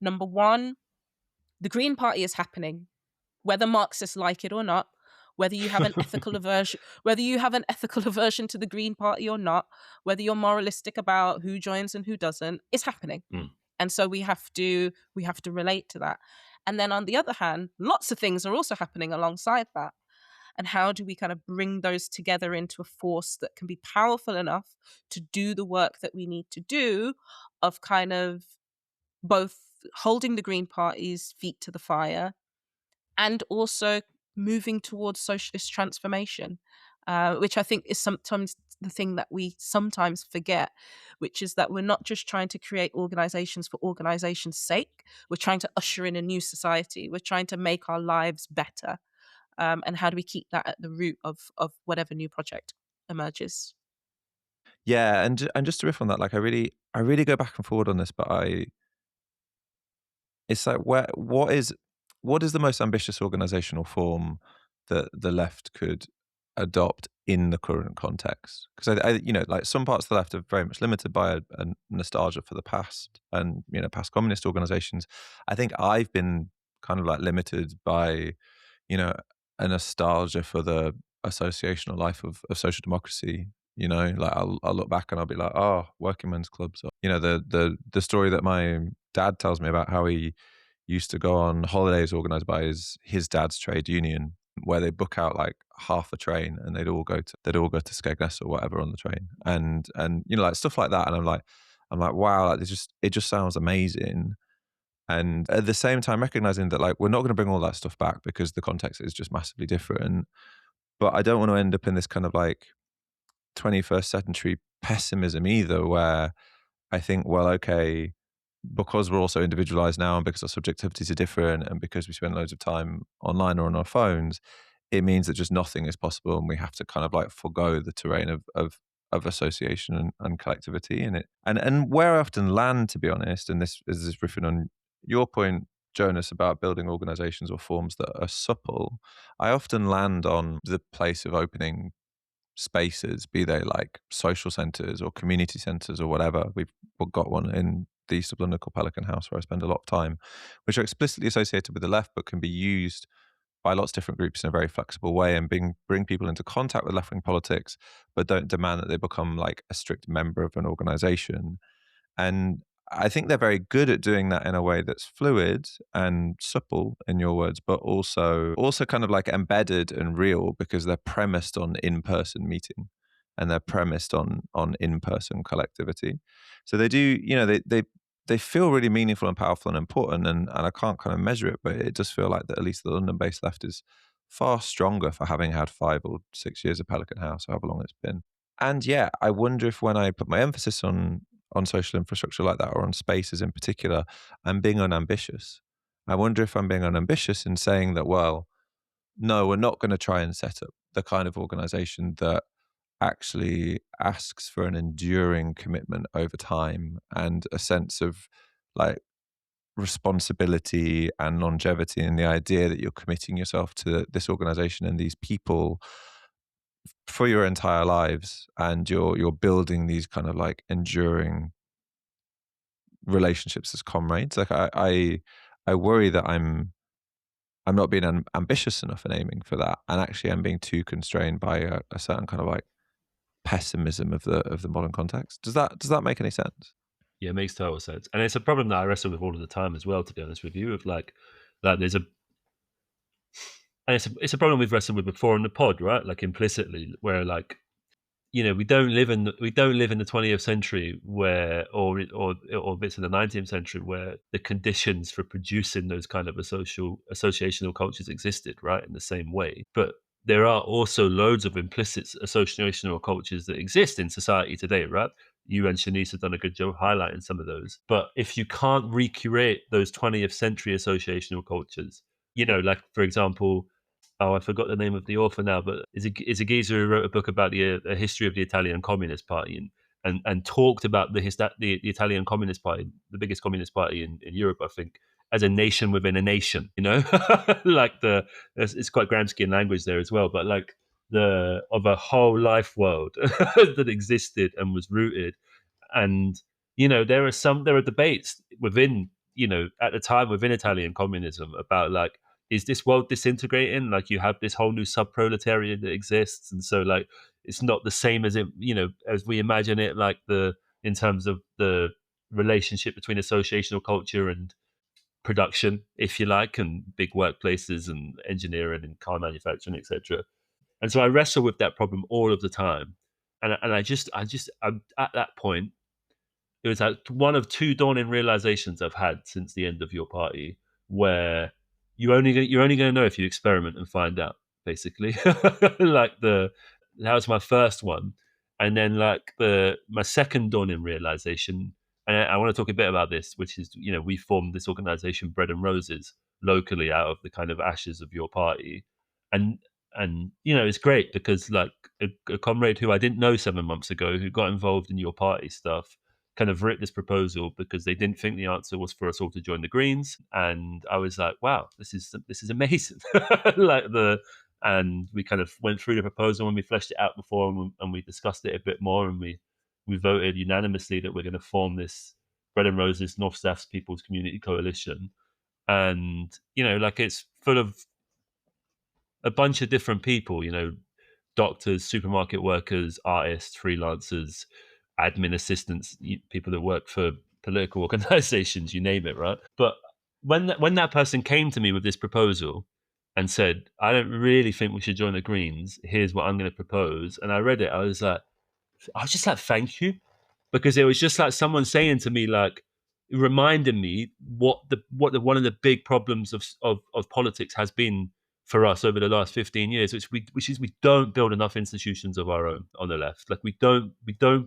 number one, the Green Party is happening, whether Marxists like it or not, whether you have an ethical aversion, to the Green Party or not, whether you're moralistic about who joins and who doesn't, it's happening. And so we have to relate to that. And then on the other hand, lots of things are also happening alongside that. And how do we kind of bring those together into a force that can be powerful enough to do the work that we need to do, of kind of both holding the Green Party's feet to the fire and also moving towards socialist transformation, which I think is sometimes the thing that we sometimes forget, which is that we're not just trying to create organizations for organization's sake. We're trying to usher in a new society. We're trying to make our lives better. And how do we keep that at the root of whatever new project emerges? Yeah, and just to riff on that, like I really go back and forward on this, but it's like, what is the most ambitious organizational form that the left could adopt in the current context? Because I you know, like some parts of the left are very much limited by a nostalgia for the past and, you know, past communist organizations. I think I've been kind of like limited by, you know, a nostalgia for the associational life of social democracy. You know, like I'll look back and I'll be like, oh, working men's clubs. Or, you know, the story that my dad tells me about how he used to go on holidays organized by his dad's trade union, where they book out like half a train and they'd all go to Skegness or whatever on the train, and you know, like stuff like that. And I'm like wow, like it just sounds amazing. And at the same time recognizing that like we're not going to bring all that stuff back because the context is just massively different. But I don't want to end up in this kind of like 21st century pessimism either, where I think, well, okay, because we're also individualized now and because our subjectivities are different and because we spend loads of time online or on our phones, it means that just nothing is possible, and we have to kind of like forego the terrain of association and collectivity in it. And where I often land, to be honest, and this is riffing on your point, Jonas, about building organizations or forms that are supple, I often land on the place of opening spaces, be they like social centres or community centres or whatever. We've got one in the east of London called Pelican House, where I spend a lot of time, which are explicitly associated with the left, but can be used by lots of different groups in a very flexible way, and bring people into contact with left-wing politics, but don't demand that they become like a strict member of an organisation. And I think they're very good at doing that in a way that's fluid and supple, in your words, but also kind of like embedded and real, because they're premised on in-person meeting, and they're premised on in-person collectivity. So they do, they feel really meaningful and powerful and important, and I can't kind of measure it, but it does feel like that at least the London-based left is far stronger for having had 5 or 6 years of Pelican House, however long it's been. And yeah, I wonder if when I put my emphasis on social infrastructure like that, or on spaces in particular, I'm being unambitious. I wonder if I'm being unambitious in saying that, well, no, we're not going to try and set up the kind of organization that actually asks for an enduring commitment over time and a sense of like responsibility and longevity, and the idea that you're committing yourself to this organization and these people for your entire lives, and you're building these kind of like enduring relationships as comrades. Like I worry that I'm not being ambitious enough in aiming for that, and actually I'm being too constrained by a certain kind of like pessimism of the modern context. Does that make any sense? Yeah, it makes total sense, and it's a problem that I wrestle with all of the time as well. To be honest with you, of like there's and it's a problem we've wrestled with before in the pod, right? Like implicitly, where like we don't live in the 20th century where, or bits of the 19th century where the conditions for producing those kind of associational cultures existed, right, in the same way. But there are also loads of implicit associational cultures that exist in society today, right? You and Shanice have done a good job highlighting some of those. But if you can't recreate those 20th century associational cultures, like for example, oh, I forgot the name of the author now, but is a geezer who wrote a book about the history of the Italian Communist Party, and talked about the Italian Communist Party, the biggest communist party in Europe, I think, as a nation within a nation. Like it's quite Gramscian language there as well, but like of a whole life world that existed and was rooted. And there are debates within at the time within Italian communism about like, is this world disintegrating? Like you have this whole new sub-proletariat that exists, and so like it's not the same as it as we imagine it, like in terms of the relationship between associational culture and production, if you like, and big workplaces and engineering and car manufacturing, etc. And so I wrestle with that problem all of the time, and I'm at that point. It was like one of 2 dawning realizations I've had since the end of your party, where you're only going to know if you experiment and find out, basically. Like that was my first one, and then like my second dawning realization, and I want to talk a bit about this, which is we formed this organization, Bread and Roses, locally out of the kind of ashes of your party, and it's great because like a comrade who I didn't know 7 months ago, who got involved in your party stuff, kind of writ this proposal because they didn't think the answer was for us all to join the Greens. And I was like, wow, this is amazing. And we kind of went through the proposal and we fleshed it out before, and we discussed it a bit more, and we voted unanimously that we're going to form this Bread and Roses North South People's Community Coalition. And like it's full of a bunch of different people, doctors, supermarket workers, artists, freelancers, admin assistants, people that work for political organizations, you name it, right? But when that person came to me with this proposal and said, I don't really think we should join the Greens, here's what I'm going to propose, and I read it, I was just like, thank you, because it was just like someone saying to me, like, reminding me what one of the big problems of politics has been for us over the last 15 years, which is we don't build enough institutions of our own on the left. Like we don't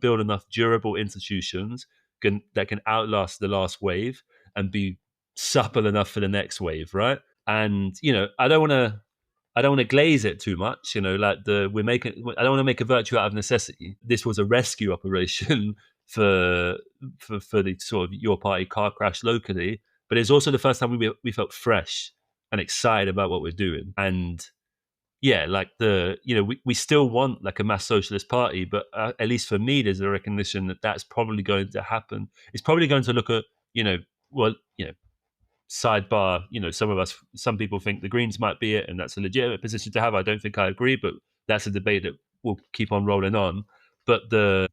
build enough durable institutions that can outlast the last wave and be supple enough for the next wave, right? And I don't want I don't want to glaze it too much, you know, like I don't want to make a virtue out of necessity. This was a rescue operation for the sort of your party car crash locally, but it's also the first time we felt fresh and excited about what we're doing. And yeah, like we still want like a mass socialist party, but at least for me, there's a recognition that that's probably going to happen. It's probably going to look at, sidebar, some people think the Greens might be it, and that's a legitimate position to have. I don't think I agree, but that's a debate that will keep on rolling on. But the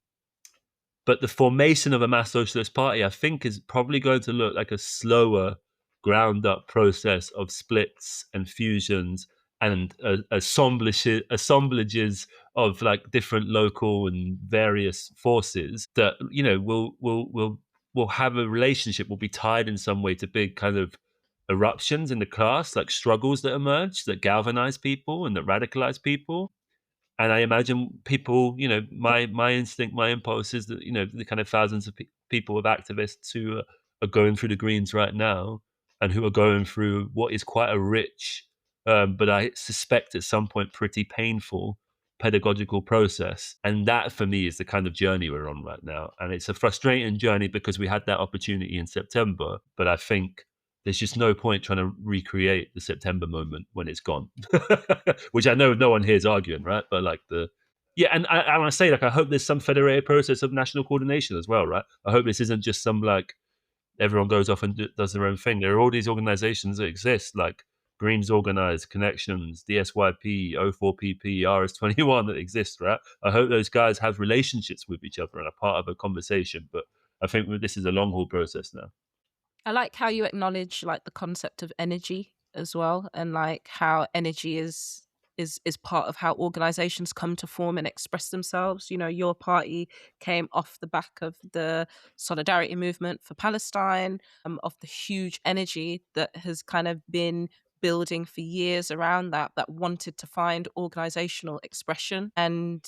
formation of a mass socialist party, I think, is probably going to look like a slower, ground up process of splits and fusions and assemblages of like different local and various forces that will have a relationship, will be tied in some way to big kind of eruptions in the class, like struggles that emerge that galvanize people and that radicalize people. And I imagine people, my instinct, my impulse is that, the kind of thousands of people, of activists who are going through the Greens right now and who are going through what is quite a rich, but I suspect at some point pretty painful pedagogical process. And that for me is the kind of journey we're on right now. And it's a frustrating journey because we had that opportunity in September, but I think there's just no point trying to recreate the September moment when it's gone, which I know no one here is arguing, right? But like and I want to say, like, I hope there's some federated process of national coordination as well, right? I hope this isn't just some like everyone goes off and does their own thing. There are all these organizations that exist, like Greens Organized, Connections, DSYP, O4PP, RS21 that exist, right? I hope those guys have relationships with each other and are part of a conversation. But I think this is a long haul process now. I like how you acknowledge like the concept of energy as well, and like how energy is part of how organizations come to form and express themselves. Your party came off the back of the solidarity movement for Palestine, of the huge energy that has kind of been building for years around that wanted to find organizational expression, and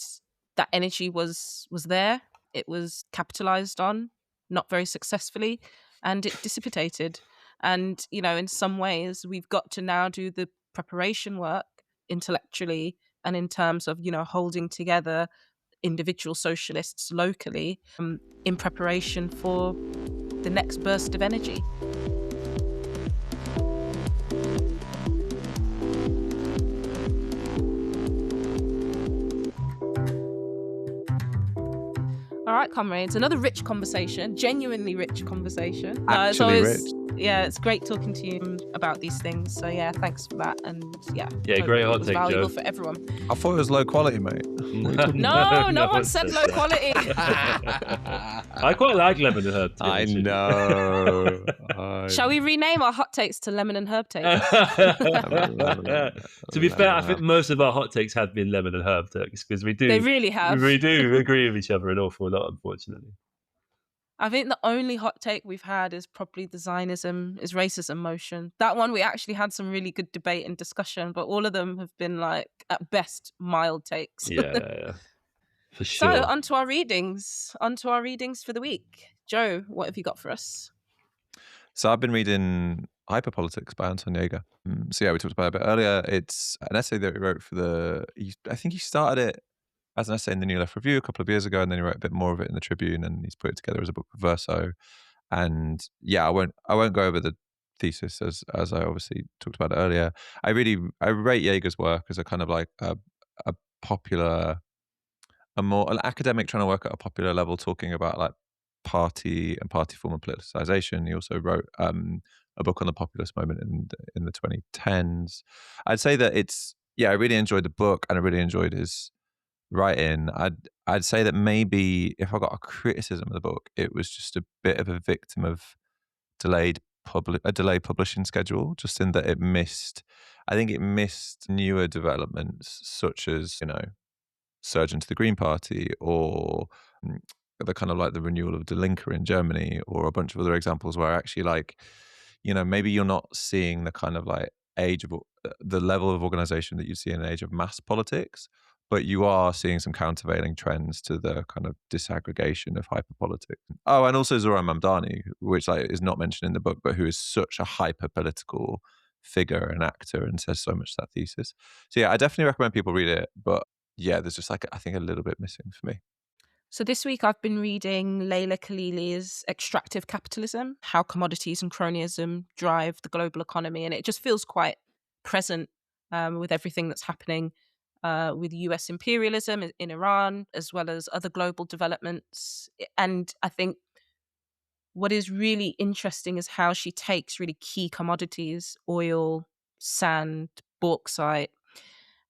that energy was there. It was capitalized on, not very successfully, and it dissipated. And, in some ways, we've got to now do the preparation work intellectually and in terms of, holding together individual socialists locally in preparation for the next burst of energy. All right, comrades, another rich conversation, genuinely rich conversation. Actually rich. Yeah, it's great talking to you about these things. So yeah, thanks for that. And yeah, great hot take, valuable Joe. for everyone. I thought it was low quality, mate. No one said low quality. I quite like lemon and herb. I know. Shall we rename our hot takes to lemon and herb takes? To be fair, I think most of our hot takes have been lemon and herb takes because we do. They really have. We do agree with each other an awful lot, unfortunately. I think the only hot take we've had is probably the Zionism is racism motion. That one we actually had some really good debate and discussion, but all of them have been like at best mild takes. Yeah. For sure. So onto our readings for the week. Joe, what have you got for us? So I've been reading Hyperpolitics by Anton Jaeger. So yeah, we talked about it a bit earlier. It's an essay that he wrote for I think he started it as an essay in the New Left Review a couple of years ago, and then he wrote a bit more of it in the Tribune, and he's put it together as a book with Verso. And yeah, I won't go over the thesis as I obviously talked about it earlier. I rate Jaeger's work as a kind of like a popular, an academic trying to work at a popular level, talking about like party and party form of politicization. He also wrote a book on the populist moment in the 2010s. I'd say that I really enjoyed the book and I really enjoyed his writing. I'd say that maybe if I got a criticism of the book, it was just a bit of a victim of delayed publishing schedule, just in that it missed newer developments such as, surge into the Green Party or the kind of like the renewal of Die Linke in Germany, or a bunch of other examples where actually like, maybe you're not seeing the kind of like the level of organization that you see in an age of mass politics, but you are seeing some countervailing trends to the kind of disaggregation of hyperpolitics. Oh, and also Zoran Mamdani, which like is not mentioned in the book, but who is such a hyper-political figure and actor and says so much to that thesis. So yeah, I definitely recommend people read it. But yeah, there's just like, I think, a little bit missing for me. So this week I've been reading Layla Khalili's Extractive Capitalism, How Commodities and Cronyism Drive the Global Economy. And it just feels quite present with everything that's happening with US imperialism in Iran, as well as other global developments. And I think what is really interesting is how she takes really key commodities, oil, sand, bauxite,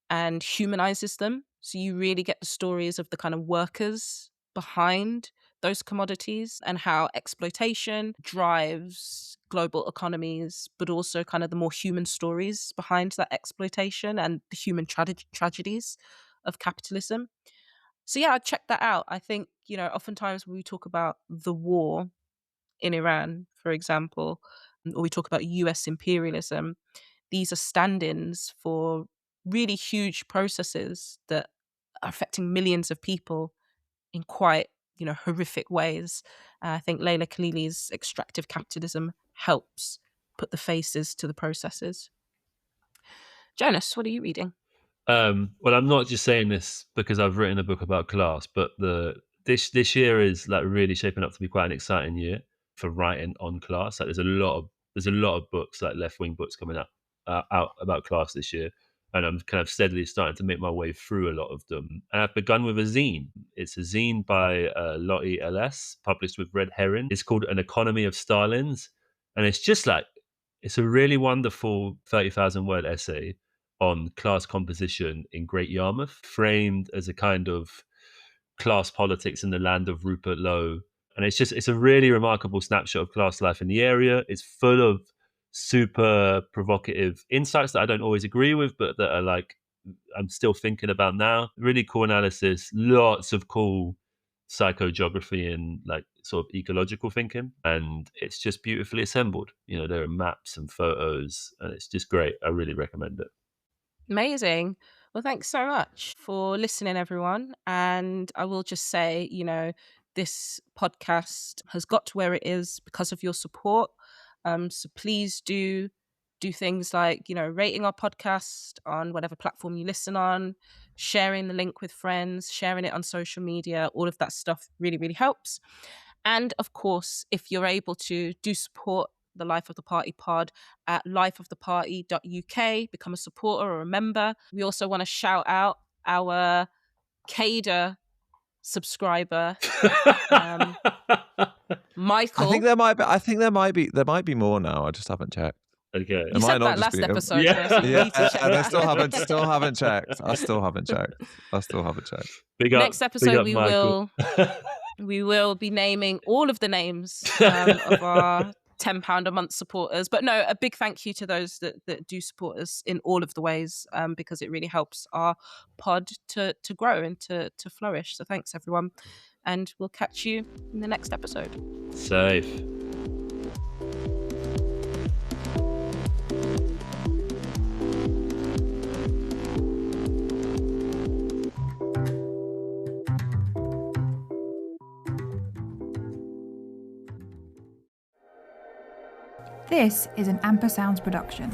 and humanizes them. So you really get the stories of the kind of workers behind those commodities and how exploitation drives global economies, but also kind of the more human stories behind that exploitation and the human tragedies of capitalism. So yeah, I'd check that out. I think, oftentimes when we talk about the war in Iran, for example, or we talk about US imperialism, these are stand-ins for really huge processes that are affecting millions of people in quite, horrific ways. I think Layla Khalili's Extractive Capitalism helps put the faces to the processes. Jonas, what are you reading? Well, I'm not just saying this because I've written a book about class, but this year is like really shaping up to be quite an exciting year for writing on class. Like there's a lot of books, like left-wing books, coming out about class this year, and I'm kind of steadily starting to make my way through a lot of them. And I've begun with a zine. It's a zine by Lottie LS, published with Red Herring. It's called An Economy of Starlings, and it's just like, it's a really wonderful 30,000 word essay on class composition in Great Yarmouth, framed as a kind of class politics in the land of Rupert Lowe. And it's a really remarkable snapshot of class life in the area. It's full of super provocative insights that I don't always agree with, but that are like, I'm still thinking about now. Really cool analysis, lots of cool psychogeography and like sort of ecological thinking. And it's just beautifully assembled. There are maps and photos, and it's just great. I really recommend it. Amazing. Well, thanks so much for listening, everyone. And I will just say, this podcast has got to where it is because of your support. So please do things like, rating our podcast on whatever platform you listen on, sharing the link with friends, sharing it on social media. All of that stuff really, really helps. And of course, if you're able to, do support the Life of the Party pod at lifeoftheparty.uk. Become a supporter or a member. We also want to shout out our CADA subscriber, Michael. I think there might be more now. I just haven't checked. Okay. You said that last episode. Yeah. Yeah, and I still haven't checked. I still haven't checked. Next episode, we will be naming all of the names of our £10 a month supporters. But no, a big thank you to those that do support us in all of the ways, because it really helps our pod to grow and to flourish. So thanks, everyone. And we'll catch you in the next episode. Safe. This is an Ampersounds production.